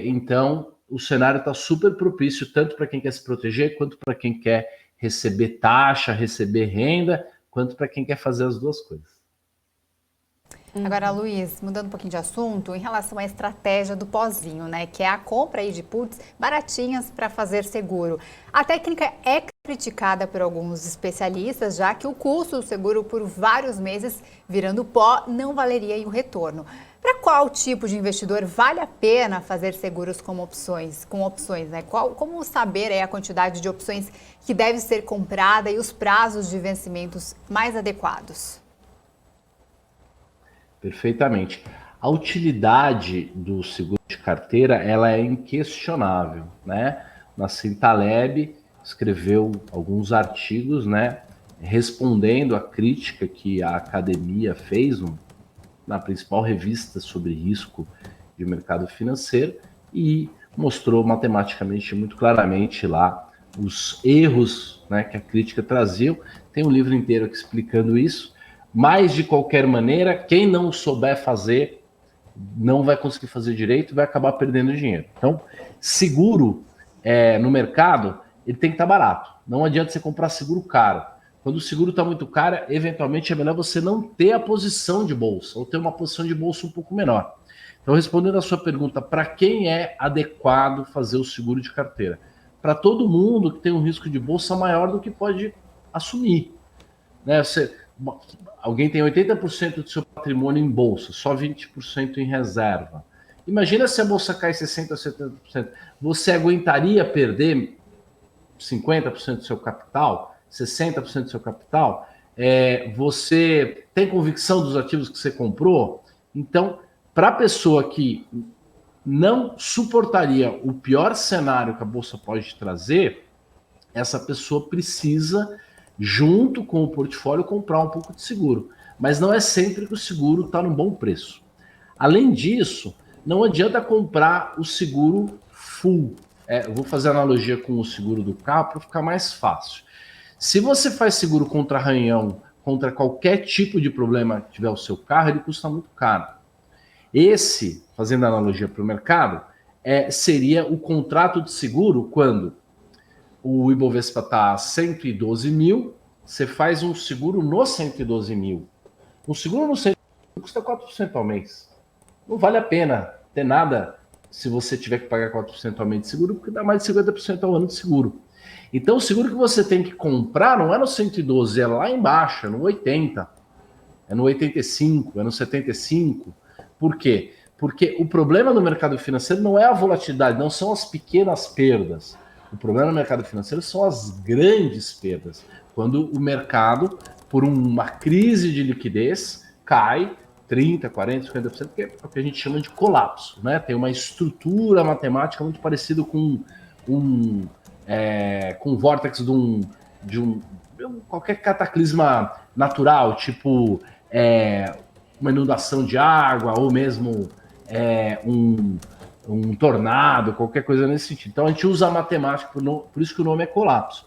Então, o cenário está super propício, tanto para quem quer se proteger, quanto para quem quer receber taxa, receber renda, quanto para quem quer fazer as duas coisas. Agora, Luiz, mudando um pouquinho de assunto, em relação à estratégia do pozinho, né, que é a compra aí de puts baratinhas para fazer seguro. A técnica é criticada por alguns especialistas, já que o custo do seguro por vários meses virando pó não valeria aí o retorno. Para qual tipo de investidor vale a pena fazer seguros com opções, né? Como saber aí a quantidade de opções que deve ser comprada e os prazos de vencimentos mais adequados? Perfeitamente. A utilidade do seguro de carteira, ela é inquestionável, né? Nassim Taleb escreveu alguns artigos, né, respondendo à crítica que a academia fez na principal revista sobre risco de mercado financeiro e mostrou matematicamente muito claramente lá os erros, né, que a crítica trazia. Tem um livro inteiro aqui explicando isso. Mas, de qualquer maneira, quem não souber fazer, não vai conseguir fazer direito e vai acabar perdendo dinheiro. Então, seguro no mercado, ele tem que estar barato. Não adianta você comprar seguro caro. Quando o seguro está muito caro, eventualmente é melhor você não ter a posição de bolsa, ou ter uma posição de bolsa um pouco menor. Então, respondendo a sua pergunta, para quem é adequado fazer o seguro de carteira? Para todo mundo que tem um risco de bolsa maior do que pode assumir. Né? Alguém tem 80% do seu patrimônio em bolsa, só 20% em reserva. Imagina se a bolsa cai 60% a 70%. Você aguentaria perder 50% do seu capital? 60% do seu capital? Você tem convicção dos ativos que você comprou? Então, para a pessoa que não suportaria o pior cenário que a bolsa pode trazer, essa pessoa precisa, junto com o portfólio, comprar um pouco de seguro. Mas não é sempre que o seguro está num bom preço. Além disso, não adianta comprar o seguro full. Eu vou fazer analogia com o seguro do carro para ficar mais fácil. Se você faz seguro contra arranhão, contra qualquer tipo de problema que tiver o seu carro, ele custa muito caro. Esse, fazendo analogia para o mercado, seria o contrato de seguro quando o Ibovespa está a 112 mil, você faz um seguro no 112 mil. Um seguro no 112 mil custa 4% ao mês. Não vale a pena ter nada se você tiver que pagar 4% ao mês de seguro, porque dá mais de 50% ao ano de seguro. Então, o seguro que você tem que comprar não é no 112, é lá embaixo, é no 80, é no 85, é no 75. Por quê? Porque o problema do mercado financeiro não é a volatilidade, não são as pequenas perdas. O problema no mercado financeiro são as grandes perdas. Quando o mercado, por uma crise de liquidez, cai 30%, 40%, 50%, que é o que a gente chama de colapso. Né? Tem uma estrutura matemática muito parecida com o vórtex de qualquer cataclisma natural, tipo uma inundação de água, ou mesmo um tornado, qualquer coisa nesse sentido. Então a gente usa a matemática, por isso que o nome é colapso.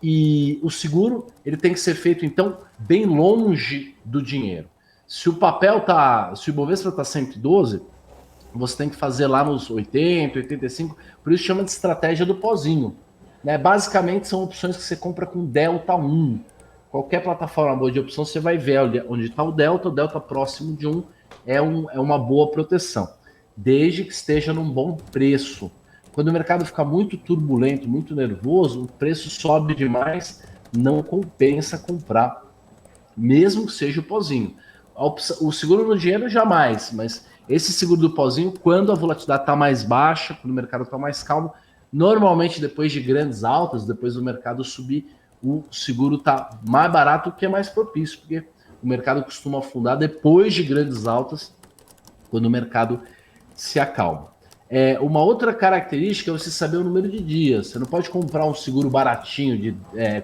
E o seguro, ele tem que ser feito, então, bem longe do dinheiro. Se o Ibovespa está 112, você tem que fazer lá nos 80, 85, por isso chama de estratégia do pozinho. Né? Basicamente são opções que você compra com delta 1, qualquer plataforma boa de opção, você vai ver onde está o delta próximo de 1 é uma boa proteção, desde que esteja num bom preço. Quando o mercado fica muito turbulento, muito nervoso, o preço sobe demais, não compensa comprar, mesmo que seja o pozinho. O seguro no dinheiro jamais, mas esse seguro do pozinho, quando a volatilidade está mais baixa, quando o mercado está mais calmo, normalmente depois de grandes altas, depois do mercado subir, o seguro está mais barato, o que é mais propício, porque o mercado costuma afundar depois de grandes altas, quando o mercado se acalma. Uma outra característica é você saber o número de dias. Você não pode comprar um seguro baratinho,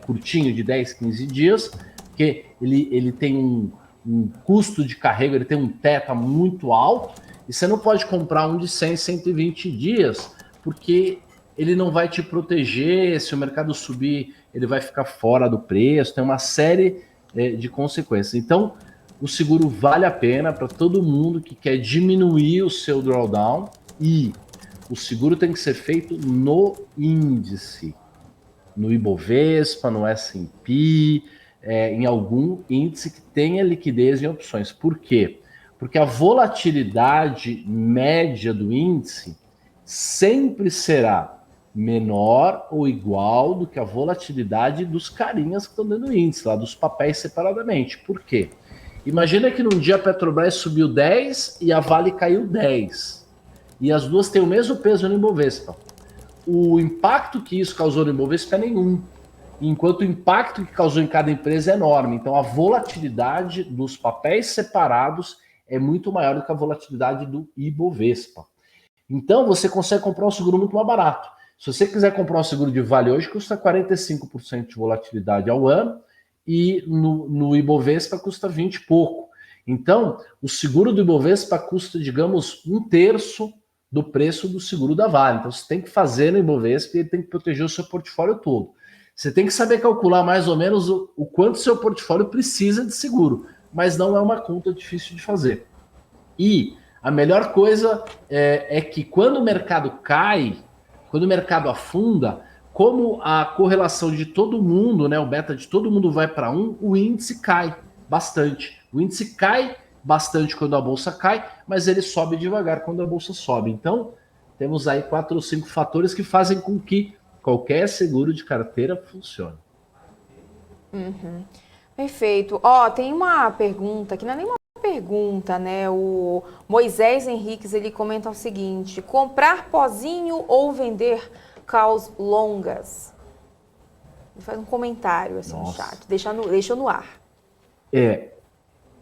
curtinho, de 10, 15 dias, porque ele tem um custo de carrego, ele tem um teto muito alto, e você não pode comprar um de 100, 120 dias, porque ele não vai te proteger. Se o mercado subir, ele vai ficar fora do preço, tem uma série de consequências. Então, o seguro vale a pena para todo mundo que quer diminuir o seu drawdown, e o seguro tem que ser feito no índice, no Ibovespa, no S&P, em algum índice que tenha liquidez em opções. Por quê? Porque a volatilidade média do índice sempre será menor ou igual do que a volatilidade dos carinhas que estão dentro do índice, lá dos papéis separadamente. Por quê? Imagina que num dia a Petrobras subiu 10 e a Vale caiu 10. E as duas têm o mesmo peso no Ibovespa. O impacto que isso causou no Ibovespa é nenhum, enquanto o impacto que causou em cada empresa é enorme. Então a volatilidade dos papéis separados é muito maior do que a volatilidade do Ibovespa. Então você consegue comprar um seguro muito mais barato. Se você quiser comprar um seguro de Vale hoje, custa 45% de volatilidade ao ano, e no Ibovespa custa 20 e pouco. Então, o seguro do Ibovespa custa, digamos, 1/3 do preço do seguro da Vale. Então, você tem que fazer no Ibovespa e ele tem que proteger o seu portfólio todo. Você tem que saber calcular mais ou menos o quanto seu portfólio precisa de seguro, mas não é uma conta difícil de fazer. E a melhor coisa é que quando o mercado cai, quando o mercado afunda, como a correlação de todo mundo, né, o beta de todo mundo vai para 1, o índice cai bastante. O índice cai bastante quando a bolsa cai, mas ele sobe devagar quando a bolsa sobe. Então, temos aí 4 ou 5 fatores que fazem com que qualquer seguro de carteira funcione. Uhum. Perfeito. Tem uma pergunta que não é nem uma pergunta, né? O Moisés Henriques, ele comenta o seguinte: comprar pozinho ou vender calls longas? Ele faz um comentário assim no chat, deixa no ar.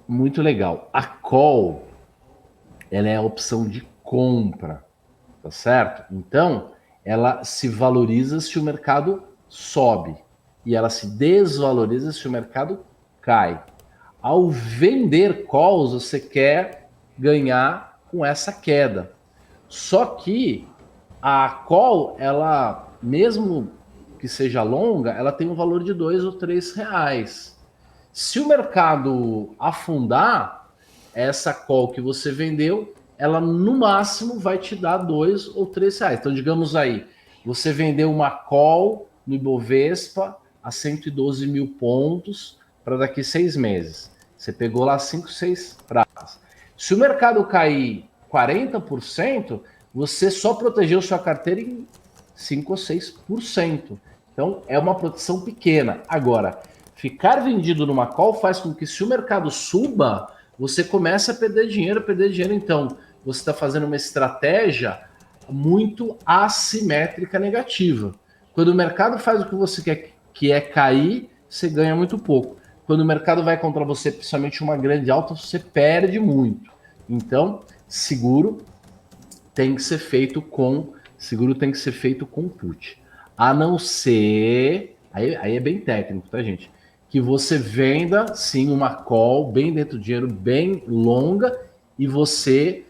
Muito legal. A call, ela é a opção de compra, tá certo? Então, ela se valoriza se o mercado sobe e ela se desvaloriza se o mercado cai. Ao vender calls, você quer ganhar com essa queda. Só que a call, ela, mesmo que seja longa, ela tem um valor de 2 ou 3 reais. Se o mercado afundar, essa call que você vendeu, ela no máximo vai te dar 2 ou 3 reais. Então, digamos aí, você vendeu uma call no Ibovespa a 112 mil pontos para daqui 6 meses. Você pegou lá 5, 6 pratas. Se o mercado cair 40%, você só protegeu sua carteira em 5 ou 6%. Então, é uma proteção pequena. Agora, ficar vendido numa call faz com que, se o mercado suba, você comece a perder dinheiro. Então, você está fazendo uma estratégia muito assimétrica negativa. Quando o mercado faz o que você quer, que é cair, você ganha muito pouco. Quando o mercado vai contra você, principalmente uma grande alta, você perde muito. Então, seguro tem que ser feito com put. A não ser, aí é bem técnico, tá, gente? Que você venda, sim, uma call bem dentro do dinheiro, bem longa, e você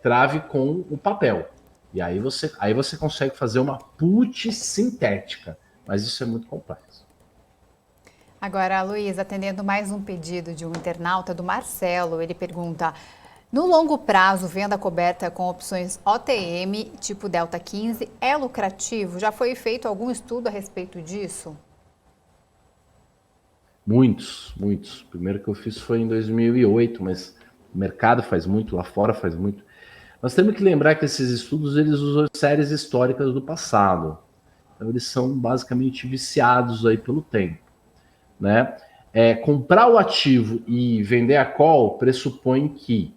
trave com o papel. E aí você consegue fazer uma put sintética. Mas isso é muito complexo. Agora, Luiz, atendendo mais um pedido de um internauta, do Marcelo, ele pergunta: no longo prazo, venda coberta com opções OTM, tipo Delta 15, é lucrativo? Já foi feito algum estudo a respeito disso? Muitos, muitos. O primeiro que eu fiz foi em 2008, mas o mercado faz muito, lá fora faz muito. Nós temos que lembrar que esses estudos, eles usam séries históricas do passado. Então, eles são basicamente viciados aí pelo tempo, né? Comprar o ativo e vender a call pressupõe que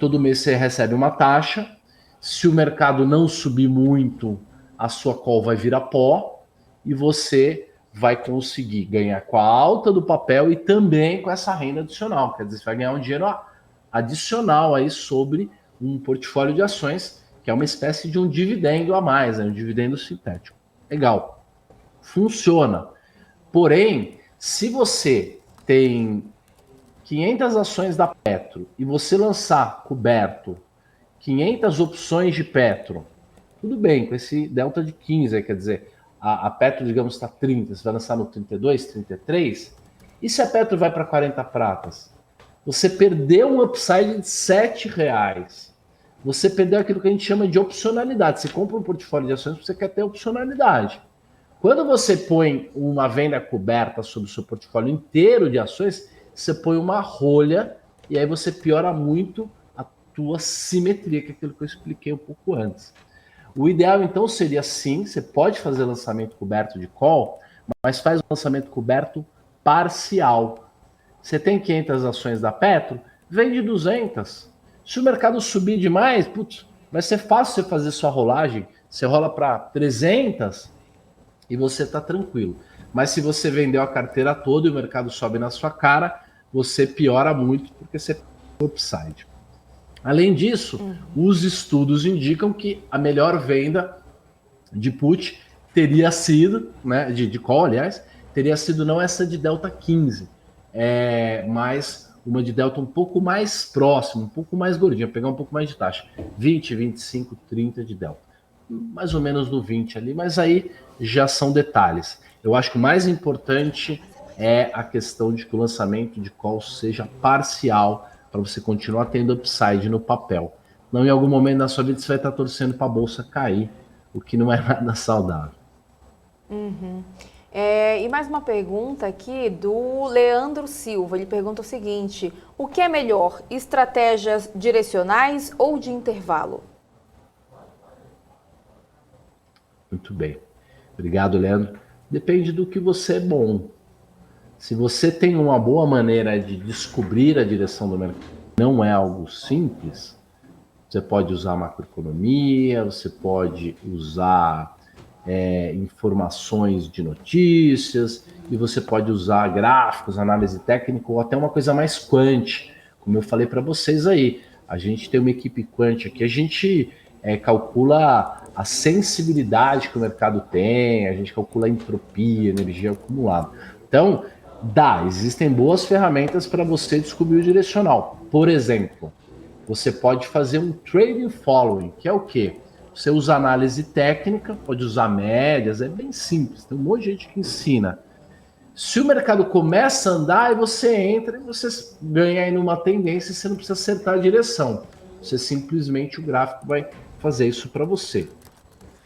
todo mês você recebe uma taxa. Se o mercado não subir muito, a sua call vai virar pó e você vai conseguir ganhar com a alta do papel e também com essa renda adicional. Quer dizer, você vai ganhar um dinheiro adicional aí sobre um portfólio de ações, que é uma espécie de um dividendo a mais, né? Um dividendo sintético. Legal. Funciona. Porém, se você tem 500 ações da Petro e você lançar coberto 500 opções de Petro, tudo bem, com esse delta de 15, quer dizer, a Petro, digamos, está 30, você vai lançar no 32, 33, e se a Petro vai para 40 pratas? Você perdeu um upside de R$7. Você perdeu aquilo que a gente chama de opcionalidade. Você compra um portfólio de ações, você quer ter opcionalidade. Quando você põe uma venda coberta sobre o seu portfólio inteiro de ações, você põe uma rolha e aí você piora muito a tua simetria, que é aquilo que eu expliquei um pouco antes. O ideal, então, seria sim, você pode fazer lançamento coberto de call, mas faz um lançamento coberto parcial. Você tem 500 ações da Petro, vende 200. Se o mercado subir demais, putz, vai ser fácil você fazer sua rolagem. Você rola para 300 e você está tranquilo. Mas se você vendeu a carteira toda e o mercado sobe na sua cara, você piora muito porque você tem upside. Além disso, os estudos indicam que a melhor venda de put teria sido, né, de call, aliás, teria sido não essa de delta 15, mas uma de delta um pouco mais próxima, um pouco mais gordinha, pegar um pouco mais de taxa, 20, 25, 30 de delta. Mais ou menos no 20 ali, mas aí já são detalhes. Eu acho que o mais importante é a questão de que o lançamento de call seja parcial, para você continuar tendo upside no papel. Não em algum momento da sua vida você vai estar torcendo para a bolsa cair, o que não é nada saudável. E mais uma pergunta aqui do Leandro Silva. Ele pergunta o seguinte: o que é melhor, estratégias direcionais ou de intervalo? Muito bem. Obrigado, Leandro. Depende do que você é bom. Se você tem uma boa maneira de descobrir a direção do mercado, não é algo simples, você pode usar macroeconomia, você pode usar informações de notícias, e você pode usar gráficos, análise técnica, ou até uma coisa mais quant, como eu falei para vocês aí. A gente tem uma equipe quant aqui, a gente calcula a sensibilidade que o mercado tem, a gente calcula a entropia, energia acumulada. Então, existem boas ferramentas para você descobrir o direcional. Por exemplo, você pode fazer um trading following, que é o quê? Você usa análise técnica, pode usar médias, é bem simples, tem um monte de gente que ensina. Se o mercado começa a andar, aí você entra e você ganha aí numa tendência, você não precisa acertar a direção. Você simplesmente, o gráfico vai fazer isso para você.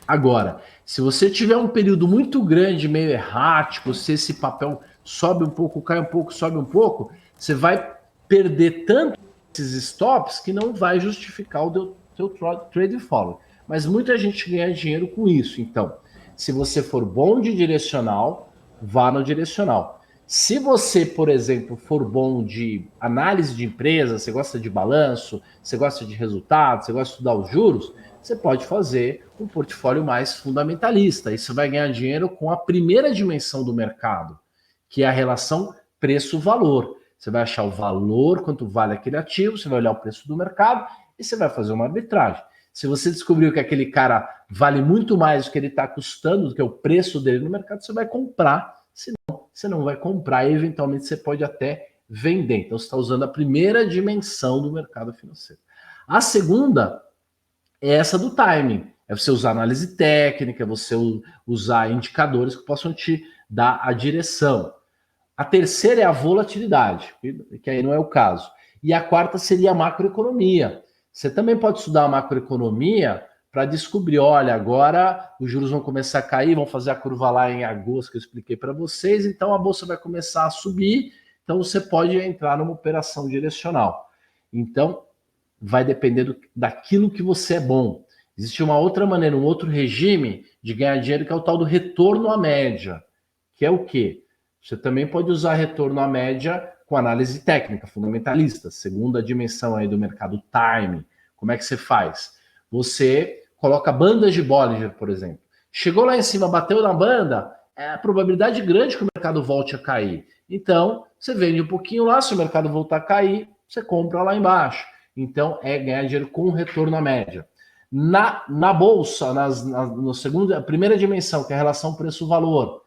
Agora, se você tiver um período muito grande, meio errático, se esse papel sobe um pouco, cai um pouco, sobe um pouco, você vai perder tanto esses stops que não vai justificar o seu trade follow. Mas muita gente ganha dinheiro com isso. Então, se você for bom de direcional, vá no direcional. Se você, por exemplo, for bom de análise de empresa, você gosta de balanço, você gosta de resultados, você gosta de estudar os juros, você pode fazer um portfólio mais fundamentalista. Aí você vai ganhar dinheiro com a primeira dimensão do mercado, que é a relação preço-valor. Você vai achar o valor, quanto vale aquele ativo, você vai olhar o preço do mercado e você vai fazer uma arbitragem. Se você descobriu que aquele cara vale muito mais do que ele está custando, do que o preço dele no mercado, você vai comprar. Senão, você não vai comprar e eventualmente você pode até vender. Então, você está usando a primeira dimensão do mercado financeiro. A segunda é essa do timing. É você usar análise técnica, você usar indicadores que possam te dar a direção. A terceira é a volatilidade, que aí não é o caso. E a quarta seria a macroeconomia. Você também pode estudar a macroeconomia para descobrir, olha, agora os juros vão começar a cair, vão fazer a curva lá em agosto, que eu expliquei para vocês, então a bolsa vai começar a subir, então você pode entrar numa operação direcional. Então, vai depender daquilo que você é bom. Existe uma outra maneira, um outro regime de ganhar dinheiro, que é o tal do retorno à média, que é o quê? Você também pode usar retorno à média com análise técnica, fundamentalista, segunda dimensão aí do mercado time. Como é que você faz? Você coloca bandas de Bollinger, por exemplo. Chegou lá em cima, bateu na banda, é a probabilidade grande que o mercado volte a cair. Então, você vende um pouquinho lá, se o mercado voltar a cair, você compra lá embaixo. Então, é ganhar dinheiro com retorno à média. Na bolsa, a primeira dimensão, que é a relação preço-valor,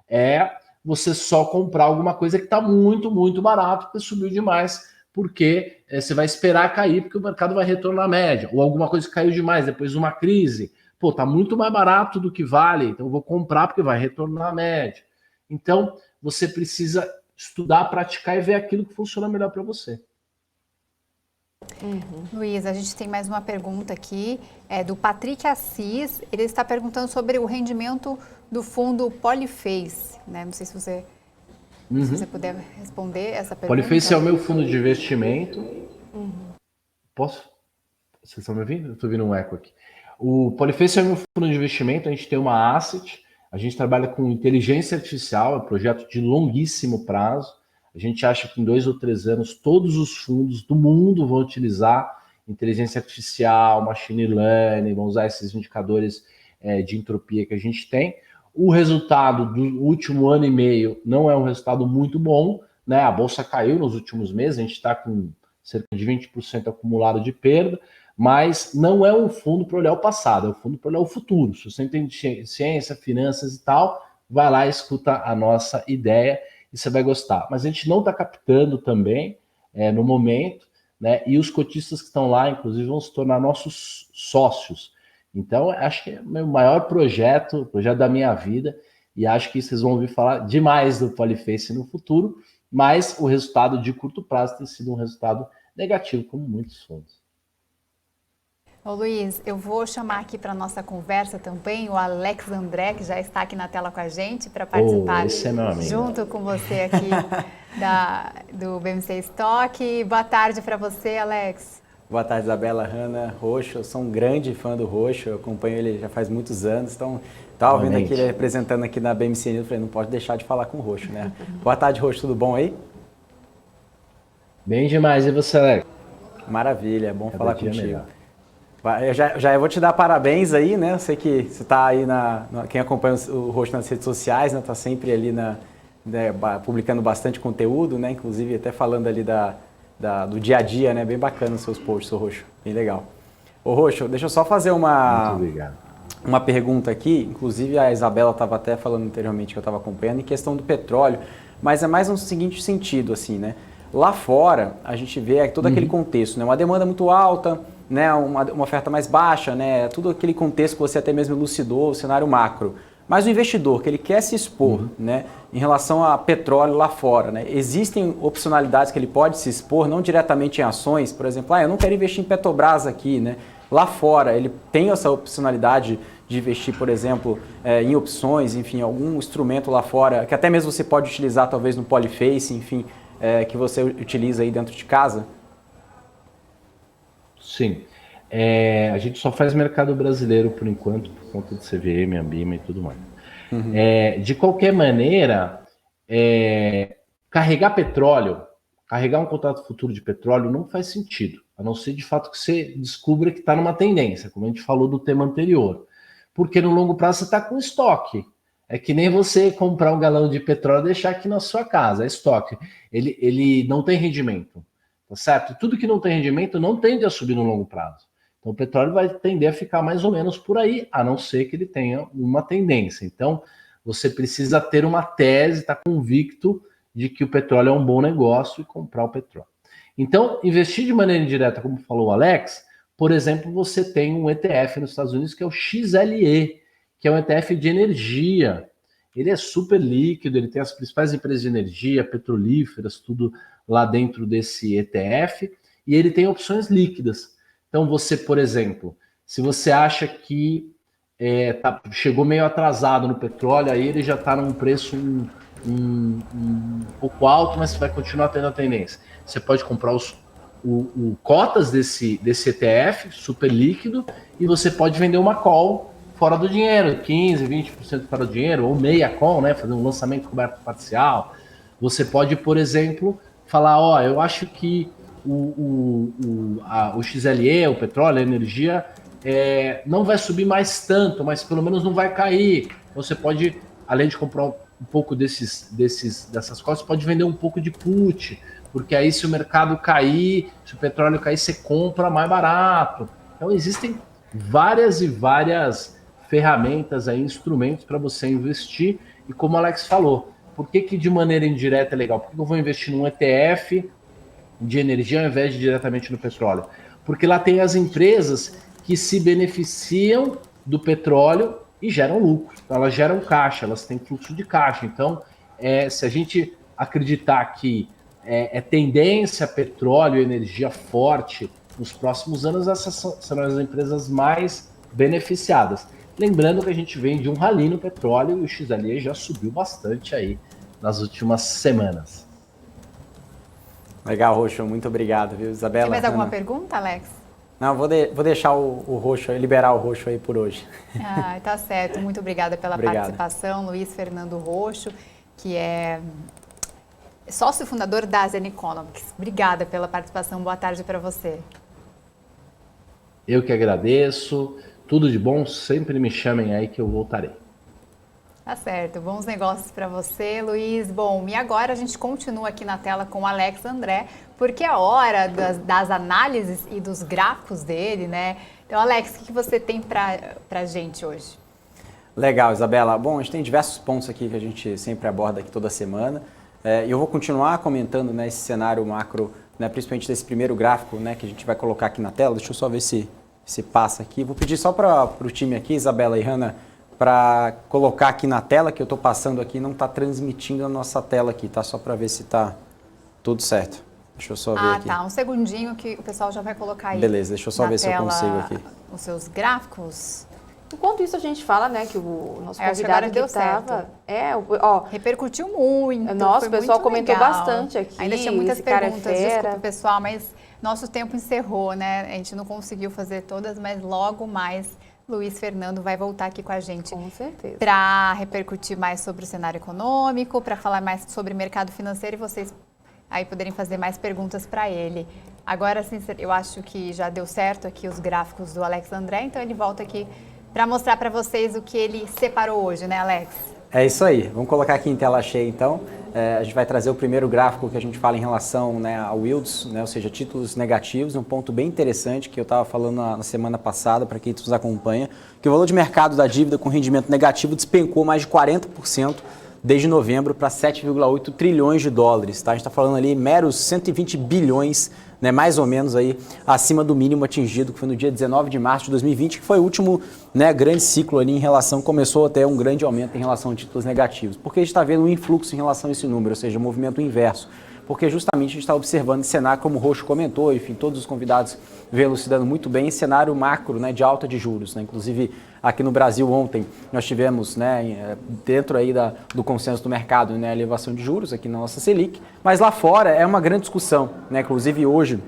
é você só comprar alguma coisa que está muito, muito barato, porque subiu demais, porque você vai esperar cair, porque o mercado vai retornar à média, ou alguma coisa que caiu demais, depois de uma crise, pô, tá muito mais barato do que vale, então eu vou comprar porque vai retornar à média. Então, você precisa estudar, praticar e ver aquilo que funciona melhor para você. Luiz, a gente tem mais uma pergunta aqui, do Patrick Assis. Ele está perguntando sobre o rendimento do fundo Polyface, né? Não sei se você, se você puder responder essa pergunta. Polyface é o meu fundo de investimento. Posso? Vocês estão me ouvindo? Eu estou ouvindo um eco aqui. O Polyface é o meu fundo de investimento. A gente tem uma asset, a gente trabalha com inteligência artificial, é um projeto de longuíssimo prazo. A gente acha que em 2 ou 3 anos todos os fundos do mundo vão utilizar inteligência artificial, machine learning, vão usar esses indicadores de entropia que a gente tem. O resultado do último ano e meio não é um resultado muito bom, né? A bolsa caiu nos últimos meses, a gente está com cerca de 20% acumulado de perda, mas não é um fundo para olhar o passado, é um fundo para olhar o futuro. Se você entende ciência, finanças e tal, vai lá e escuta a nossa ideia e você vai gostar. Mas a gente não está captando também no momento, né? E os cotistas que estão lá, inclusive, vão se tornar nossos sócios. Então, acho que é o meu maior projeto da minha vida, e acho que vocês vão ouvir falar demais do Polyface no futuro, mas o resultado de curto prazo tem sido um resultado negativo, como muitos fundos. Ô Luiz, eu vou chamar aqui para a nossa conversa também o Alex André, que já está aqui na tela com a gente, para participar esse é meu amigo. Junto com você aqui do BMC Stock. Boa tarde para você, Alex. Boa tarde, Isabela, Hanna, Roxo. Eu sou um grande fã do Roxo, eu acompanho ele já faz muitos anos, então estava ouvindo aqui ele representando aqui na BMC News, falei, não pode deixar de falar com o Roxo, né? Boa tarde, Roxo, tudo bom aí? Bem demais, e você, Alex? Maravilha, é bom falar contigo. Eu já vou te dar parabéns aí, né? Eu sei que você está aí, quem acompanha o Roxo nas redes sociais, né? Está sempre ali publicando bastante conteúdo, né? Inclusive até falando ali do dia a dia, né? Bem bacana os seus posts, ô Roxo, bem legal. Ô Roxo, deixa eu só fazer uma pergunta aqui, inclusive a Isabela estava até falando anteriormente que eu estava acompanhando, em questão do petróleo, mas é mais no seguinte sentido, assim, né? Lá fora, a gente vê todo aquele contexto, né? Uma demanda muito alta, né? Uma oferta mais baixa, né? Tudo aquele contexto que você até mesmo elucidou, o cenário macro. Mas o investidor, que ele quer se expor, né? Em relação a petróleo lá fora, né? Existem opcionalidades que ele pode se expor, não diretamente em ações, por exemplo, eu não quero investir em Petrobras aqui, né? Lá fora, ele tem essa opcionalidade de investir, por exemplo, em opções, enfim, algum instrumento lá fora, que até mesmo você pode utilizar talvez no Polyface, enfim, que você utiliza aí dentro de casa? Sim. A gente só faz mercado brasileiro por enquanto, por conta do CVM, Ambima e tudo mais. De qualquer maneira, carregar um contrato futuro de petróleo não faz sentido, a não ser de fato que você descubra que está numa tendência, como a gente falou do tema anterior. Porque no longo prazo você está com estoque. É que nem você comprar um galão de petróleo e deixar aqui na sua casa, é estoque. Ele não tem rendimento, tá certo? Tudo que não tem rendimento não tende a subir no longo prazo. Então o petróleo vai tender a ficar mais ou menos por aí, a não ser que ele tenha uma tendência. Então você precisa ter uma tese, estar convicto de que o petróleo é um bom negócio e comprar o petróleo. Então, investir de maneira indireta, como falou o Alex, por exemplo, você tem um ETF nos Estados Unidos que é o XLE, que é um ETF de energia. Ele é super líquido, ele tem as principais empresas de energia, petrolíferas, tudo lá dentro desse ETF, e ele tem opções líquidas. Então você, por exemplo, Se você acha que chegou meio atrasado no petróleo, aí ele já está num preço um pouco alto, mas vai continuar tendo a tendência. Você pode comprar cotas desse ETF super líquido e você pode vender uma call fora do dinheiro, 15%, 20% fora do dinheiro, ou meia call, né, fazer um lançamento coberto parcial. Você pode, por exemplo, falar, eu acho que o XLE, o petróleo, a energia, não vai subir mais tanto, mas pelo menos não vai cair. Você pode, além de comprar um pouco dessas cotas, pode vender um pouco de put, porque aí se o mercado cair, se o petróleo cair, você compra mais barato. Então existem várias e várias ferramentas, instrumentos para você investir. E como o Alex falou, por que de maneira indireta é legal? Por que eu vou investir num ETF de energia ao invés de diretamente no petróleo? Porque lá tem as empresas que se beneficiam do petróleo e geram lucro. Então, elas geram caixa, elas têm fluxo de caixa. Então, se a gente acreditar que tendência petróleo e energia forte nos próximos anos, essas serão as empresas mais beneficiadas. Lembrando que a gente vem de um rally no petróleo e o XLE já subiu bastante aí nas últimas semanas. Legal, Roxo, muito obrigado, viu, Isabela? Tem mais alguma pergunta, Alex? Não, vou deixar o Roxo, liberar o Roxo aí por hoje. Tá certo, muito obrigada pela participação, Luiz Fernando Roxo, que é sócio fundador da Zen Economics. Obrigada pela participação, boa tarde para você. Eu que agradeço, tudo de bom, sempre me chamem aí que eu voltarei. Tá certo, bons negócios para você, Luiz. Bom, e agora a gente continua aqui na tela com o Alex André, porque é hora das análises e dos gráficos dele, né? Então, Alex, o que você tem pra gente hoje? Legal, Isabela. Bom, a gente tem diversos pontos aqui que a gente sempre aborda aqui toda semana. E eu vou continuar comentando, né, esse cenário macro, né, principalmente desse primeiro gráfico, né, que a gente vai colocar aqui na tela. Deixa eu só ver se passa aqui. Vou pedir só para o time aqui, Isabela e Hanna, para colocar aqui na tela, que eu estou passando aqui, não está transmitindo a nossa tela aqui, tá? Só para ver se está tudo certo. Deixa eu só ver aqui. Tá. Um segundinho que o pessoal já vai colocar aí. Beleza, deixa eu só ver se eu consigo aqui. Os seus gráficos. Enquanto isso, a gente fala, né, que o nosso convidado que estava... repercutiu muito. Nossa, o pessoal comentou bastante aqui. Ainda tinha muitas perguntas, desculpa, pessoal, mas nosso tempo encerrou, né? A gente não conseguiu fazer todas, mas logo mais Luiz Fernando vai voltar aqui com a gente. Com certeza. Para repercutir mais sobre o cenário econômico, para falar mais sobre mercado financeiro e vocês aí poderem fazer mais perguntas para ele. Agora, sim, eu acho que já deu certo aqui os gráficos do Alex André, então ele volta aqui para mostrar para vocês o que ele separou hoje, né, Alex? É isso aí. Vamos colocar aqui em tela cheia, então. A gente vai trazer o primeiro gráfico que a gente fala em relação, né, ao yields, né, ou seja, títulos negativos, um ponto bem interessante que eu estava falando na semana passada, para quem nos acompanha, que o valor de mercado da dívida com rendimento negativo despencou mais de 40% desde novembro para 7,8 trilhões de dólares. Tá? A gente está falando ali meros 120 bilhões, né, mais ou menos aí, acima do mínimo atingido, que foi no dia 19 de março de 2020, que foi o último, né, grande ciclo ali em relação, começou até um grande aumento em relação a títulos negativos. Porque a gente está vendo um influxo em relação a esse número, ou seja, um movimento inverso. Porque justamente a gente está observando esse cenário, como o Roxo comentou, enfim, todos os convidados vêm elucidando muito bem, esse cenário macro, né, de alta de juros. Né? Inclusive, aqui no Brasil ontem, nós tivemos, né, dentro aí do consenso do mercado, né, a elevação de juros aqui na nossa Selic, mas lá fora é uma grande discussão. Né? Inclusive, hoje,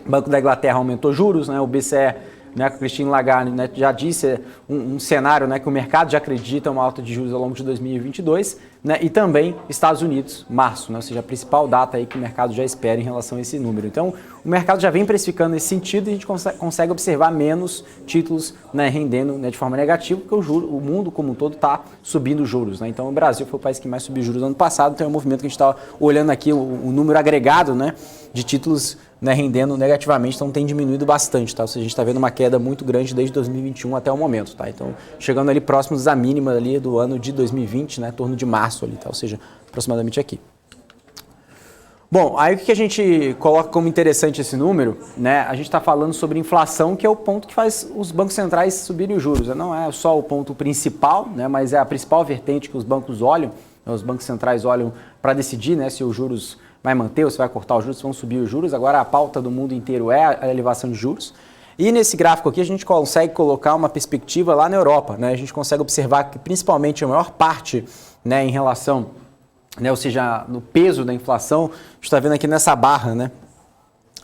o Banco da Inglaterra aumentou juros, né, o BCE, né, a Christine Lagarde, né, já disse um cenário, né, que o mercado já acredita uma alta de juros ao longo de 2022, né, e também Estados Unidos, março, né, ou seja, a principal data aí que o mercado já espera em relação a esse número. Então, o mercado já vem precificando nesse sentido e a gente consegue observar menos títulos, né, rendendo, né, de forma negativa, porque o mundo como um todo está subindo juros. Né? Então, o Brasil foi o país que mais subiu juros no ano passado, então é um movimento que a gente está olhando aqui, o número agregado, né, de títulos, né, rendendo negativamente, então tem diminuído bastante, tá? Ou seja, a gente está vendo uma queda muito grande desde 2021 até o momento, tá? Então, chegando ali próximos à mínima ali do ano de 2020, né, em torno de março ali, tá? Ou seja, aproximadamente aqui. Bom, aí o que a gente coloca como interessante esse número, né? A gente está falando sobre inflação, que é o ponto que faz os bancos centrais subirem os juros. Não é só o ponto principal, né? Mas é a principal vertente que os bancos olham, os bancos centrais olham para decidir, né, se os juros vai manter ou se vai cortar os juros, se vão subir os juros. Agora a pauta do mundo inteiro é a elevação de juros. E nesse gráfico aqui a gente consegue colocar uma perspectiva lá na Europa, né? A gente consegue observar que principalmente a maior parte, né, em relação, né, ou seja, no peso da inflação, a gente está vendo aqui nessa barra, né,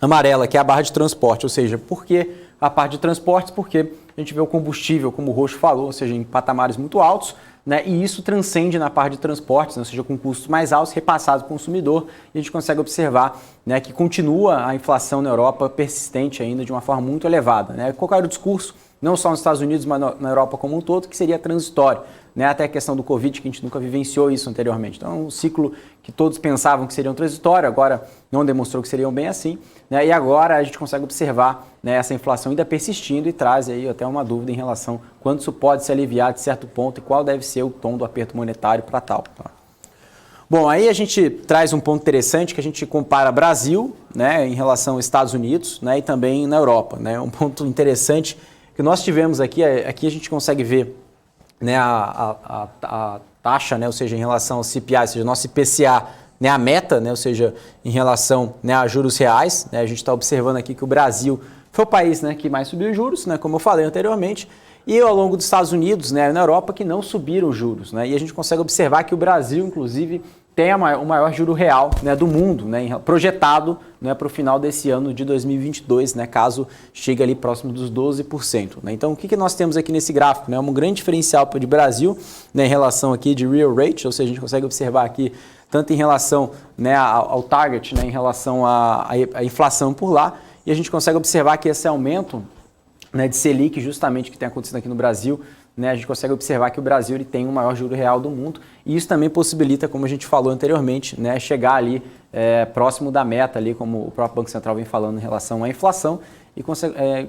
amarela, que é a barra de transporte, ou seja, por que a parte de transportes? Porque a gente vê o combustível, como o Roxo falou, ou seja, em patamares muito altos, né, e isso transcende na parte de transportes, né, ou seja, com custos mais altos repassados para o consumidor, e a gente consegue observar, né, que continua a inflação na Europa persistente ainda de uma forma muito elevada, né? Qual era o discurso, não só nos Estados Unidos, mas na Europa como um todo, que seria transitório, né? Até a questão do Covid, que a gente nunca vivenciou isso anteriormente. Então, é um ciclo que todos pensavam que seriam transitório, agora não demonstrou que seriam bem assim, né? E agora a gente consegue observar, né, essa inflação ainda persistindo e traz aí até uma dúvida em relação a quando isso pode se aliviar de certo ponto e qual deve ser o tom do aperto monetário para tal. Tá? Bom, aí a gente traz um ponto interessante que a gente compara Brasil, né, em relação aos Estados Unidos, né, e também na Europa, né? Um ponto interessante que nós tivemos aqui a gente consegue ver, né, a taxa, né, ou seja, em relação ao CPI, ou seja, nosso IPCA, né, a meta, né, ou seja, em relação, né, a juros reais, né, a gente está observando aqui que o Brasil foi o país, né, que mais subiu os juros, né, como eu falei anteriormente, e ao longo dos Estados Unidos, né, na Europa, que não subiram os juros, né, e a gente consegue observar que o Brasil, inclusive, tem o maior juro real, né, do mundo, né, projetado, né, para o final desse ano de 2022, né, caso chegue ali próximo dos 12%. Né. Então, o que nós temos aqui nesse gráfico? Né, um grande diferencial de Brasil, né, em relação aqui de real rate, ou seja, a gente consegue observar aqui tanto em relação, né, ao target, né, em relação à inflação por lá, e a gente consegue observar que esse aumento, né, de Selic, justamente que tem acontecido aqui no Brasil, né, a gente consegue observar que o Brasil ele tem o maior juro real do mundo, e isso também possibilita, como a gente falou anteriormente, né, chegar ali próximo da meta, ali, como o próprio Banco Central vem falando em relação à inflação, e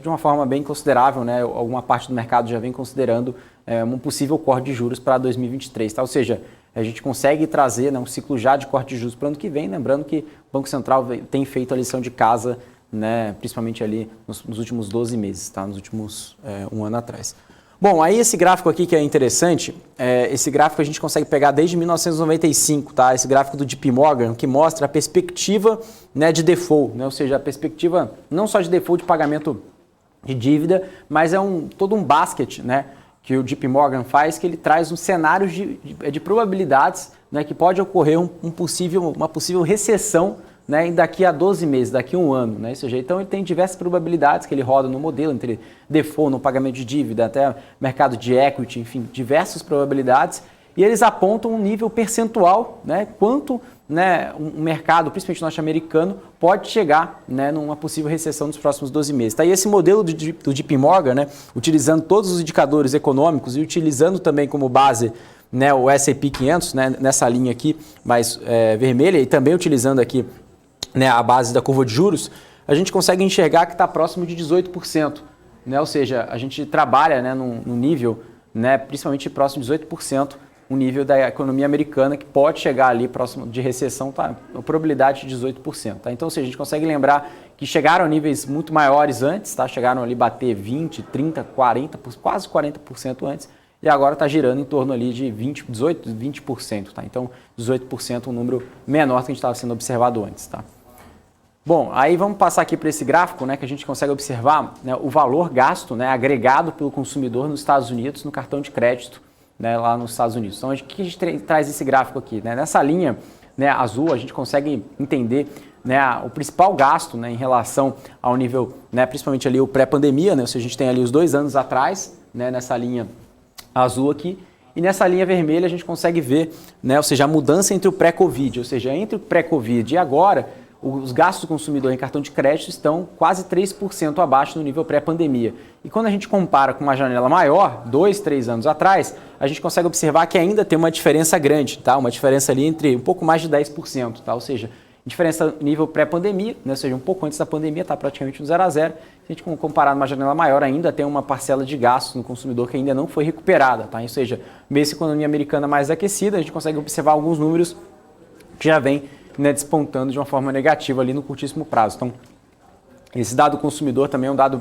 de uma forma bem considerável, né, alguma parte do mercado já vem considerando um possível corte de juros para 2023, tá? Ou seja, a gente consegue trazer, né, um ciclo já de corte de juros para o ano que vem, lembrando que o Banco Central tem feito a lição de casa, né, principalmente ali nos últimos 12 meses, tá? Nos últimos um ano atrás. Bom, aí esse gráfico aqui que é interessante, esse gráfico a gente consegue pegar desde 1995, tá? Esse gráfico do JP Morgan, que mostra a perspectiva, né, de default, né? Ou seja, a perspectiva não só de default de pagamento de dívida, mas todo um basket, né, que o JP Morgan faz, que ele traz um cenário de probabilidades, né, que pode ocorrer uma possível recessão, né, daqui a 12 meses, daqui a um ano. Né? Ou seja, então ele tem diversas probabilidades que ele roda no modelo, entre default, no pagamento de dívida, até mercado de equity, enfim, diversas probabilidades, e eles apontam um nível percentual, né, quanto, né, um mercado, principalmente norte-americano, pode chegar, né, numa possível recessão nos próximos 12 meses. Tá? E esse modelo do JP Morgan, né, utilizando todos os indicadores econômicos e utilizando também como base, né, o S&P 500, né, nessa linha aqui mais vermelha, e também utilizando aqui, né, a base da curva de juros, a gente consegue enxergar que está próximo de 18%. Né? Ou seja, a gente trabalha, né, num nível, né, principalmente próximo de 18%, um nível da economia americana que pode chegar ali próximo de recessão, tá? A probabilidade de 18%. Tá? Então, ou seja, a gente consegue lembrar que chegaram a níveis muito maiores antes, tá? Chegaram ali a bater 20%, 30%, 40%, quase 40% antes, e agora está girando em torno ali de 18%, 20%. Tá? Então, 18% é um número menor que a gente estava sendo observado antes. Tá? Bom, aí vamos passar aqui para esse gráfico, né, que a gente consegue observar, né, o valor gasto, né, agregado pelo consumidor nos Estados Unidos no cartão de crédito, né, lá nos Estados Unidos. Então, o que a gente traz esse gráfico aqui? Né? Nessa linha, né, azul, a gente consegue entender, né, o principal gasto, né, em relação ao nível, né, principalmente ali o pré-pandemia, né, ou seja, a gente tem ali os 2 anos atrás, né, nessa linha azul aqui, e nessa linha vermelha a gente consegue ver, né, ou seja, a mudança entre o pré-Covid, ou seja, entre o pré-Covid e agora, os gastos do consumidor em cartão de crédito estão quase 3% abaixo do nível pré-pandemia. E quando a gente compara com uma janela maior, 2, 3 anos atrás, a gente consegue observar que ainda tem uma diferença grande, tá? Uma diferença ali entre um pouco mais de 10%, tá? Ou seja, diferença nível pré-pandemia, né? Ou seja, um pouco antes da pandemia, está praticamente no 0 a 0. Se a gente comparar numa janela maior, ainda tem uma parcela de gastos no consumidor que ainda não foi recuperada, tá? Ou seja, mesmo a economia americana mais aquecida, a gente consegue observar alguns números que já vêm, né, despontando de uma forma negativa ali no curtíssimo prazo. Então, esse dado consumidor também é um dado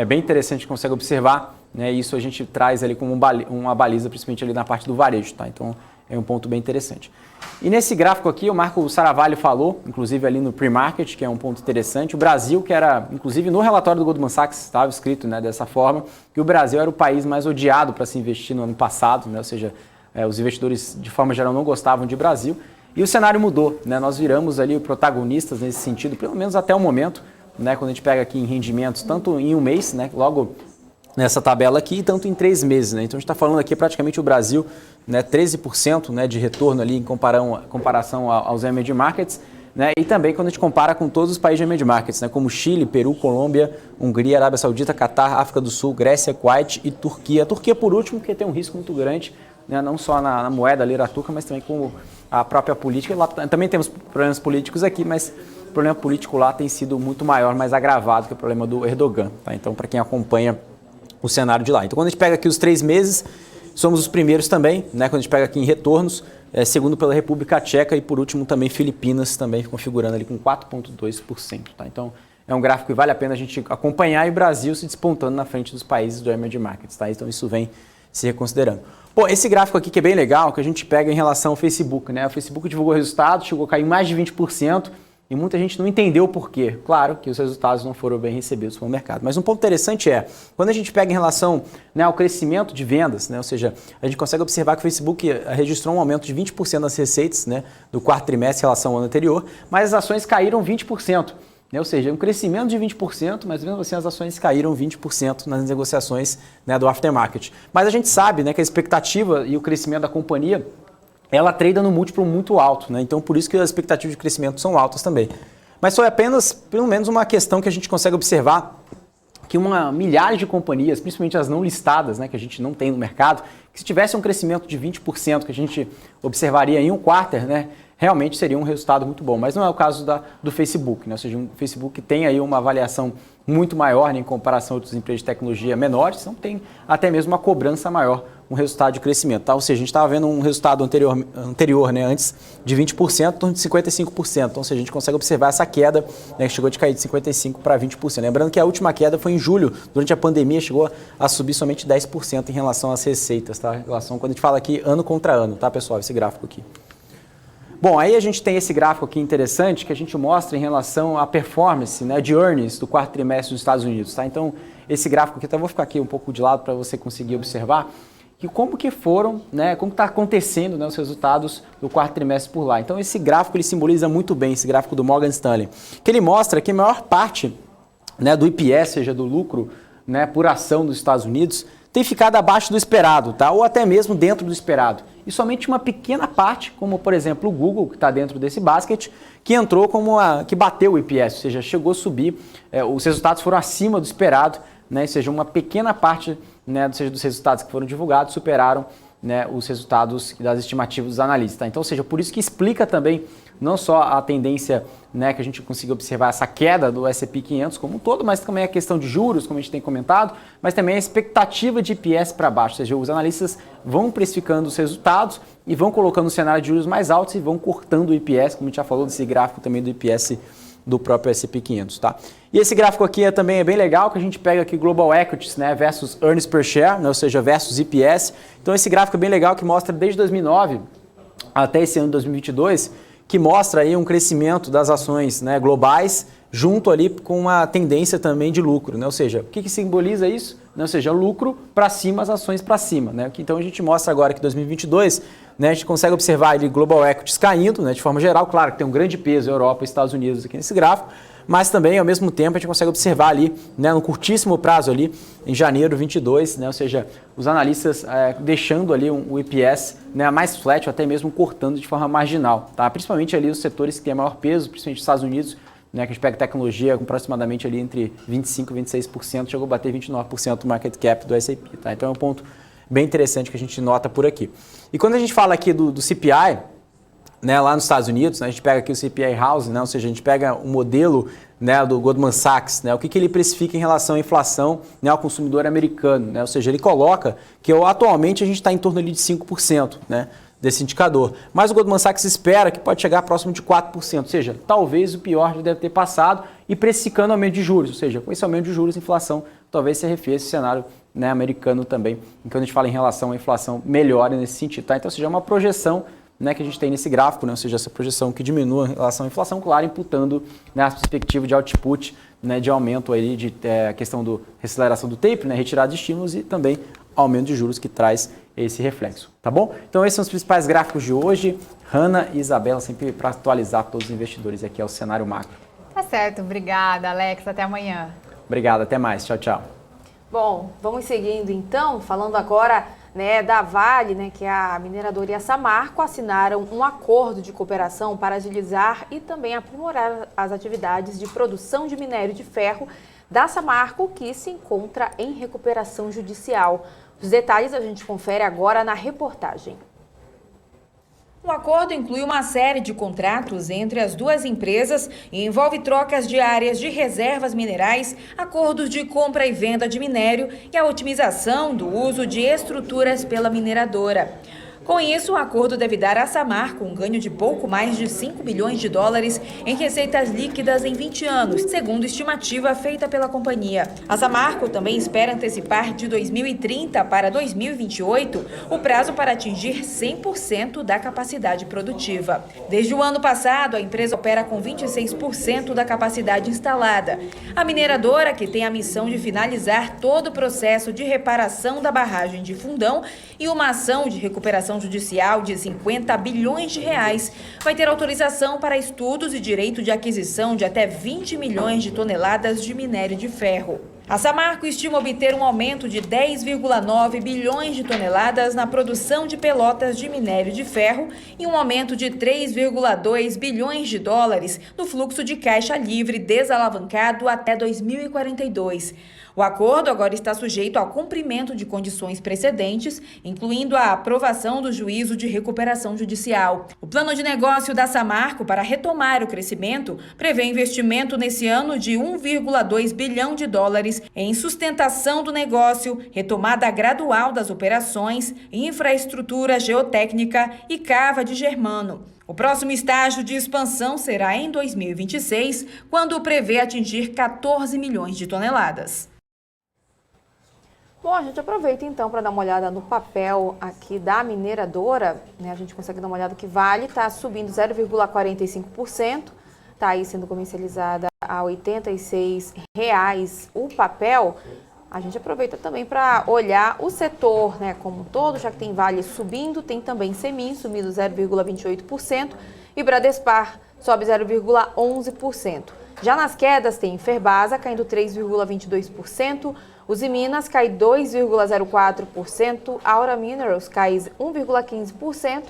bem interessante que consegue observar, né? E isso a gente traz ali como uma baliza, principalmente ali na parte do varejo, tá? Então é um ponto bem interessante. E nesse gráfico aqui, o Marco Saravalho falou, inclusive ali no pre-market, que é um ponto interessante, o Brasil, que era, inclusive no relatório do Goldman Sachs, estava escrito, né, dessa forma, que o Brasil era o país mais odiado para se investir no ano passado, né? Ou seja, os investidores de forma geral não gostavam de Brasil, e o cenário mudou, né? Nós viramos ali protagonistas nesse sentido, pelo menos até o momento, né? Quando a gente pega aqui em rendimentos, tanto em um mês, né, logo nessa tabela aqui, tanto em 3 meses, né? Então a gente está falando aqui praticamente o Brasil, né, 13%, né, de retorno ali em comparação aos emerging markets, né? E também quando a gente compara com todos os países de emerging markets, né, como Chile, Peru, Colômbia, Hungria, Arábia Saudita, Catar, África do Sul, Grécia, Kuwait e Turquia. A Turquia por último, porque tem um risco muito grande, né, não só na moeda lira turca, mas também com a própria política. Lá também temos problemas políticos aqui, mas o problema político lá tem sido muito maior, mais agravado que o problema do Erdogan, tá? Então, para quem acompanha o cenário de lá. Então, quando a gente pega aqui os 3 meses, somos os primeiros também, né? Quando a gente pega aqui em retornos, segundo pela República Tcheca e por último também Filipinas, também configurando ali com 4,2%. Tá? Então é um gráfico que vale a pena a gente acompanhar e o Brasil se despontando na frente dos países do emerging markets. Tá? Então isso vem se reconsiderando. Pô, esse gráfico aqui que é bem legal, que a gente pega em relação ao Facebook, né? O Facebook divulgou resultados, chegou a cair mais de 20%. E muita gente não entendeu o porquê. Claro que os resultados não foram bem recebidos pelo mercado. Mas um ponto interessante é, quando a gente pega em relação, né, ao crescimento de vendas, né, ou seja, a gente consegue observar que o Facebook registrou um aumento de 20% nas receitas, né, do quarto trimestre em relação ao ano anterior, mas as ações caíram 20%. Né, ou seja, um crescimento de 20%, mas mesmo assim as ações caíram 20% nas negociações, né, do aftermarket. Mas a gente sabe, né, que a expectativa e o crescimento da companhia ela trada no múltiplo muito alto, né? Então por isso que as expectativas de crescimento são altas também. Mas foi apenas, pelo menos, uma questão que a gente consegue observar que milhares de companhias, principalmente as não listadas, né, que a gente não tem no mercado, que se tivesse um crescimento de 20% que a gente observaria em um quarter, né, realmente seria um resultado muito bom. Mas não é o caso do Facebook, né? Ou seja, o Facebook tem aí uma avaliação muito maior, né, em comparação a outras empresas de tecnologia menores, então tem até mesmo uma cobrança maior, um resultado de crescimento. Tá? Ou seja, a gente estava vendo um resultado anterior, né, antes de 20%, em torno de 55%. Então, se a gente consegue observar essa queda, né, que chegou de cair de 55% para 20%. Lembrando que a última queda foi em julho, durante a pandemia, chegou a subir somente 10% em relação às receitas, tá? Em relação, quando a gente fala aqui ano contra ano, tá, pessoal? Esse gráfico aqui. Bom, aí a gente tem esse gráfico aqui interessante que a gente mostra em relação à performance, né, de earnings do quarto trimestre dos Estados Unidos. Tá? Então, esse gráfico aqui, até vou ficar aqui um pouco de lado para você conseguir observar que como que foram, né, como está acontecendo, né, os resultados do quarto trimestre por lá. Então, esse gráfico ele simboliza muito bem, esse gráfico do Morgan Stanley, que ele mostra que a maior parte, né, do IPS, seja do lucro, né, por ação dos Estados Unidos, tem ficado abaixo do esperado, tá? Ou até mesmo dentro do esperado. E somente uma pequena parte, como por exemplo o Google, que está dentro desse basket, que entrou que bateu o IPS, ou seja, chegou a subir, os resultados foram acima do esperado, né? Ou seja, uma pequena parte, né, dos resultados que foram divulgados superaram, né, os resultados das estimativas dos analistas. Tá? Então, ou seja, por isso que explica também não só a tendência, né, que a gente conseguiu observar essa queda do S&P 500 como um todo, mas também a questão de juros, como a gente tem comentado, mas também a expectativa de IPS para baixo, ou seja, os analistas vão precificando os resultados e vão colocando o cenário de juros mais altos e vão cortando o IPS, como a gente já falou desse gráfico também do IPS do próprio S&P 500, tá? E esse gráfico aqui também é bem legal, que a gente pega aqui Global Equities, né, versus Earnings Per Share, né, ou seja, versus IPS. Então esse gráfico é bem legal, que mostra desde 2009 até esse ano 2022, que mostra aí um crescimento das ações, né, globais, junto ali com uma tendência também de lucro, né? Ou seja, o que simboliza isso? Ou seja, lucro para cima, as ações para cima, né? Então a gente mostra agora que 2022, né, a gente consegue observar ali Global Equities caindo, né, de forma geral, claro que tem um grande peso Europa e Estados Unidos aqui nesse gráfico, mas também ao mesmo tempo a gente consegue observar ali, né, no curtíssimo prazo ali, em janeiro 22, né, ou seja, os analistas deixando ali o EPS, né, mais flat, ou até mesmo cortando de forma marginal, tá? Principalmente ali os setores que têm maior peso, principalmente os Estados Unidos, né, que a gente pega tecnologia com aproximadamente ali entre 25% e 26%, chegou a bater 29% do market cap do S&P, tá? Então é um ponto bem interessante que a gente nota por aqui. E quando a gente fala aqui do CPI, né, lá nos Estados Unidos, né, a gente pega aqui o CPI House, né, ou seja, a gente pega o modelo, né, do Goldman Sachs, né, o que ele precifica em relação à inflação, né, ao consumidor americano, né, ou seja, ele coloca que atualmente a gente está em torno ali de 5%, né, desse indicador. Mas o Goldman Sachs espera que pode chegar próximo de 4%, ou seja, talvez o pior já deve ter passado e precificando aumento de juros, ou seja, com esse aumento de juros, a inflação talvez se arrefeça, esse cenário né, americano também. Então a gente fala em relação à inflação melhora nesse sentido, tá? Então, ou seja, é uma projeção, né, que a gente tem nesse gráfico, né, ou seja, essa projeção que diminui em relação à inflação, claro, imputando, né, a perspectiva de output, né, de aumento aí de a questão do aceleração do tape, né, retirada de estímulos e também aumento de juros que traz esse reflexo, tá bom? Então esses são os principais gráficos de hoje. Hanna e Isabela sempre para atualizar todos os investidores aqui ao cenário macro. Tá certo, obrigada, Alex. Até amanhã. Obrigado, até mais. Tchau, tchau. Bom, vamos seguindo então, falando agora, né, da Vale, né, que a mineradora e a Samarco assinaram um acordo de cooperação para agilizar e também aprimorar as atividades de produção de minério de ferro da Samarco, que se encontra em recuperação judicial. Os detalhes a gente confere agora na reportagem. O acordo inclui uma série de contratos entre as duas empresas e envolve trocas de áreas de reservas minerais, acordos de compra e venda de minério e a otimização do uso de estruturas pela mineradora. Com isso, o acordo deve dar à Samarco um ganho de pouco mais de 5 bilhões de dólares em receitas líquidas em 20 anos, segundo estimativa feita pela companhia. A Samarco também espera antecipar de 2030 para 2028 o prazo para atingir 100% da capacidade produtiva. Desde o ano passado, a empresa opera com 26% da capacidade instalada. A mineradora, que tem a missão de finalizar todo o processo de reparação da barragem de Fundão e uma ação de recuperação judicial de 50 bilhões de reais, vai ter autorização para estudos e direito de aquisição de até 20 milhões de toneladas de minério de ferro. A Samarco estima obter um aumento de 10,9 bilhões de toneladas na produção de pelotas de minério de ferro e um aumento de 3,2 bilhões de dólares no fluxo de caixa livre desalavancado até 2042. O acordo agora está sujeito ao cumprimento de condições precedentes, incluindo a aprovação do juízo de recuperação judicial. O plano de negócio da Samarco para retomar o crescimento prevê investimento nesse ano de 1,2 bilhão de dólares em sustentação do negócio, retomada gradual das operações, infraestrutura geotécnica e cava de germano. O próximo estágio de expansão será em 2026, quando prevê atingir 14 milhões de toneladas. Bom, a gente aproveita então para dar uma olhada no papel aqui da mineradora, né? A gente consegue dar uma olhada que Vale está subindo 0,45%, está aí sendo comercializada a R$ 86 o papel. A gente aproveita também para olhar o setor, né, como um todo, já que tem Vale subindo, tem também Semin subindo 0,28% e Bradespar sobe 0,11%. Já nas quedas tem Ferbasa caindo 3,22%, Usiminas cai 2,04%, Aura Minerals cai 1,15%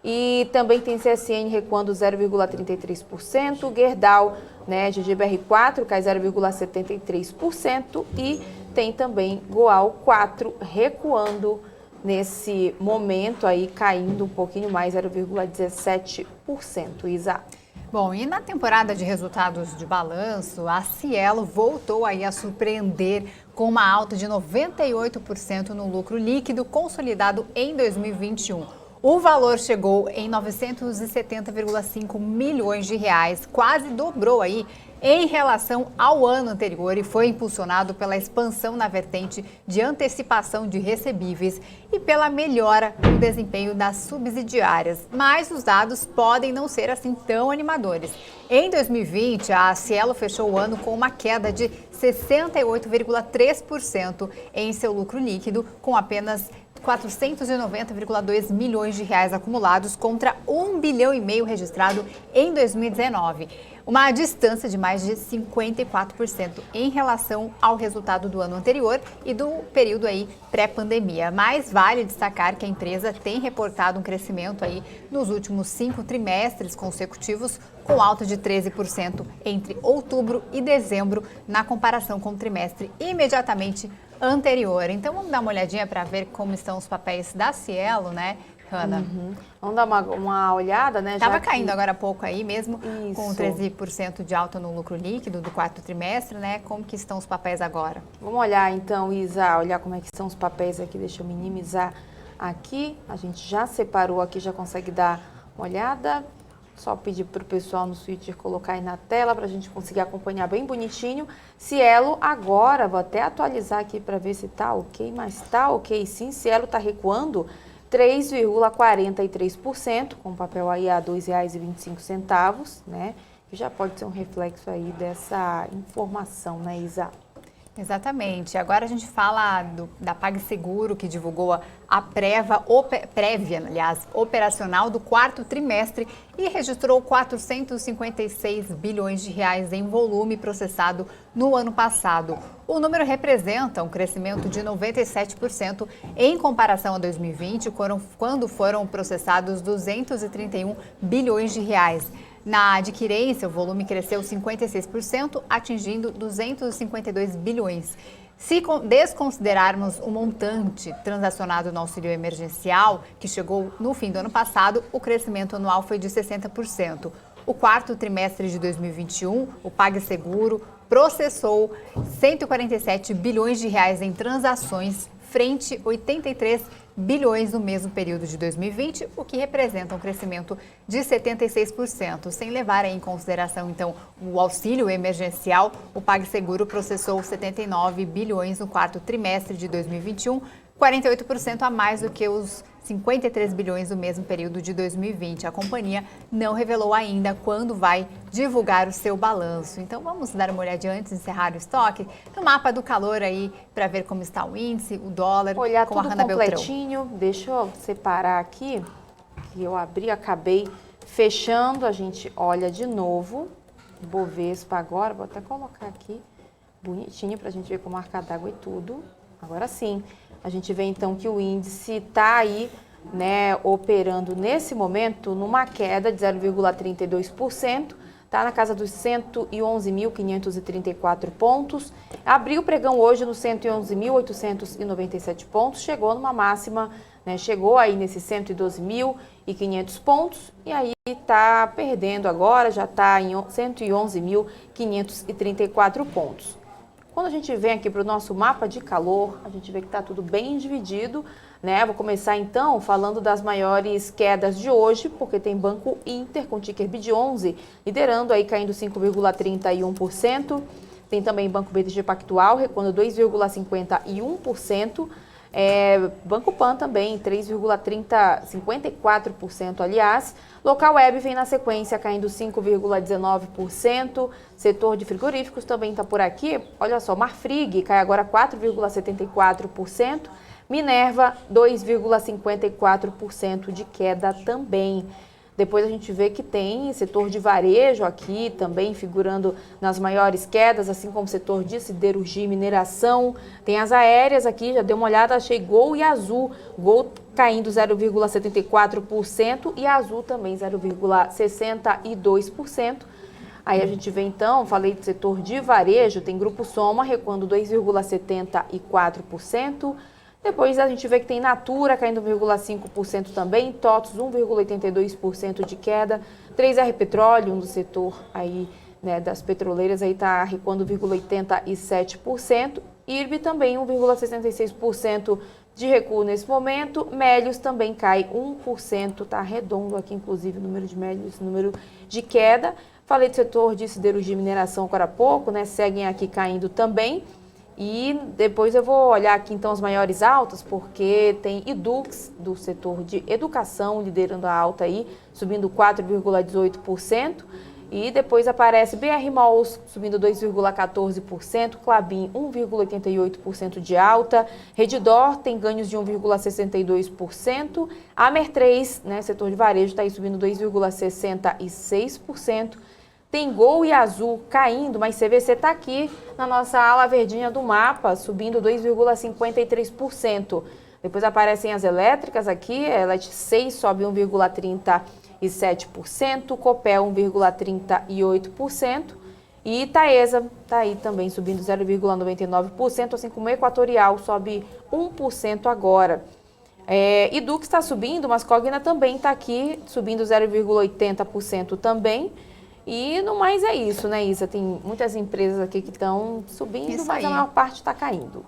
e também tem CSN recuando 0,33%, Gerdau, né, GGBR4 cai 0,73% e tem também Goal 4 recuando nesse momento aí, caindo um pouquinho mais, 0,17%. Isa. Bom, e na temporada de resultados de balanço, a Cielo voltou aí a surpreender com uma alta de 98% no lucro líquido consolidado em 2021. O valor chegou em 970,5 milhões de reais, quase dobrou aí em relação ao ano anterior e foi impulsionado pela expansão na vertente de antecipação de recebíveis e pela melhora no desempenho das subsidiárias. Mas os dados podem não ser assim tão animadores. Em 2020, a Cielo fechou o ano com uma queda de 68,3% em seu lucro líquido, com apenas 490,2 milhões de reais acumulados contra 1,5 bilhão registrado em 2019. Uma distância de mais de 54% em relação ao resultado do ano anterior e do período aí pré-pandemia. Mas vale destacar que a empresa tem reportado um crescimento aí nos últimos 5 trimestres consecutivos, com alta de 13% entre outubro e dezembro, na comparação com o trimestre imediatamente anterior. Então vamos dar uma olhadinha para ver como estão os papéis da Cielo, né, Hanna? Vamos dar uma olhada, né? Estava caindo agora há pouco aí mesmo, Isso. com 13% de alta no lucro líquido do quarto trimestre, né? Como que estão os papéis agora? Vamos olhar então, Isa, olhar como é que estão os papéis aqui. Deixa eu minimizar aqui. A gente já separou aqui, já consegue dar uma olhada. Só pedir para o pessoal no Twitter colocar aí na tela para a gente conseguir acompanhar bem bonitinho. Cielo agora, vou até atualizar aqui para ver se tá ok, mas tá ok sim. Cielo está recuando 3,43%, com papel aí a R$ 2,25, né? Que já pode ser um reflexo aí dessa informação, né, Isa? Exatamente. Agora a gente fala da PagSeguro, que divulgou a prévia, operacional do quarto trimestre e registrou 456 bilhões de reais em volume processado no ano passado. O número representa um crescimento de 97% em comparação a 2020, quando foram processados 231 bilhões de reais. Na adquirência, o volume cresceu 56%, atingindo 252 bilhões. Se desconsiderarmos o montante transacionado no auxílio emergencial, que chegou no fim do ano passado, o crescimento anual foi de 60%. O quarto trimestre de 2021, o PagSeguro processou 147 bilhões de reais em transações, frente a 83 bilhões no mesmo período de 2020, o que representa um crescimento de 76%. Sem levar em consideração, então, o auxílio emergencial, o PagSeguro processou 79 bilhões no quarto trimestre de 2021, 48% a mais do que os 53 bilhões no mesmo período de 2020. A companhia não revelou ainda quando vai divulgar o seu balanço. Então vamos dar uma olhadinha antes de encerrar o estoque no mapa do calor aí para ver como está o índice, o dólar, olhar com a tudo Hanna completinho. Beltrão. Deixa eu separar aqui, que eu abri, acabei fechando, a gente olha de novo. Bovespa agora, vou até colocar aqui bonitinho para a gente ver com marca d'água e tudo. Agora sim, a gente vê então que o índice está aí, né, operando nesse momento numa queda de 0,32%, está na casa dos 111.534 pontos. Abriu o pregão hoje nos 111.897 pontos, chegou numa máxima, né, chegou aí nesses 112.500 pontos e aí está perdendo agora, já está em 111.534 pontos. Quando a gente vem aqui para o nosso mapa de calor, a gente vê que está tudo bem dividido, né? Vou começar então falando das maiores quedas de hoje, porque tem Banco Inter com ticker BID11, liderando aí, caindo 5,31%. Tem também Banco BTG Pactual, recuando 2,51%. Banco Pan também, 3,54%, aliás. Local Web vem na sequência, caindo 5,19%. Setor de frigoríficos também está por aqui. Olha só, Marfrig cai agora 4,74%. Minerva, 2,54% de queda também. Depois a gente vê que tem setor de varejo aqui também figurando nas maiores quedas, assim como o setor de siderurgia e mineração. Tem as aéreas aqui, já dei uma olhada, achei Gol e Azul. Gol caindo 0,74% e Azul também 0,62%. Aí a gente vê então, falei do setor de varejo, tem Grupo Soma recuando 2,74%. Depois a gente vê que tem Natura caindo 1,5% também, TOTS 1,82% de queda, 3R Petróleo, um do setor aí, né, das petroleiras, aí está recuando 1,87%, IRB também 1,66% de recuo nesse momento, Melios também cai 1%, está redondo aqui inclusive o número de Melios, número de queda. Falei do setor de siderurgia e mineração agora há pouco, né, seguem aqui caindo também. E depois eu vou olhar aqui então as maiores altas, porque tem Edux do setor de educação liderando a alta aí, subindo 4,18%. E depois aparece BR Malls subindo 2,14%, Klabin 1,88% de alta, Redditor tem ganhos de 1,62%, Amer3, né, setor de varejo, está aí subindo 2,66%. Tem Gol e Azul caindo, mas CVC está aqui na nossa ala verdinha do mapa, subindo 2,53%. Depois aparecem as elétricas aqui, a Elet 6 sobe 1,37%, Copel 1,38% e Taesa está aí também subindo 0,99%, assim como Equatorial sobe 1% agora. Edux está subindo, mas Cogna também está aqui subindo 0,80% também. E no mais é isso, né, Isa? Tem muitas empresas aqui que estão subindo, mas a maior parte está caindo.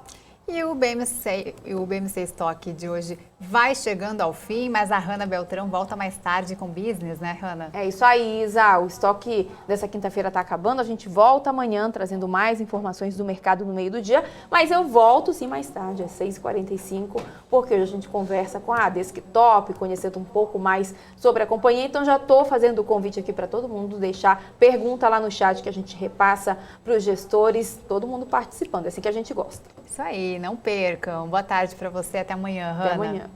E o BMC Stock de hoje vai chegando ao fim, mas a Hanna Beltrão volta mais tarde com business, né, Hanna? É isso aí, Isa. O estoque dessa quinta-feira está acabando. A gente volta amanhã trazendo mais informações do mercado no meio do dia. Mas eu volto sim mais tarde, às 6h45, porque hoje a gente conversa com a Desktop, conhecendo um pouco mais sobre a companhia. Então já estou fazendo o convite aqui para todo mundo deixar pergunta lá no chat que a gente repassa para os gestores. Todo mundo participando, é assim que a gente gosta. Isso aí, não percam. Boa tarde para você, até amanhã, Hanna. Até amanhã.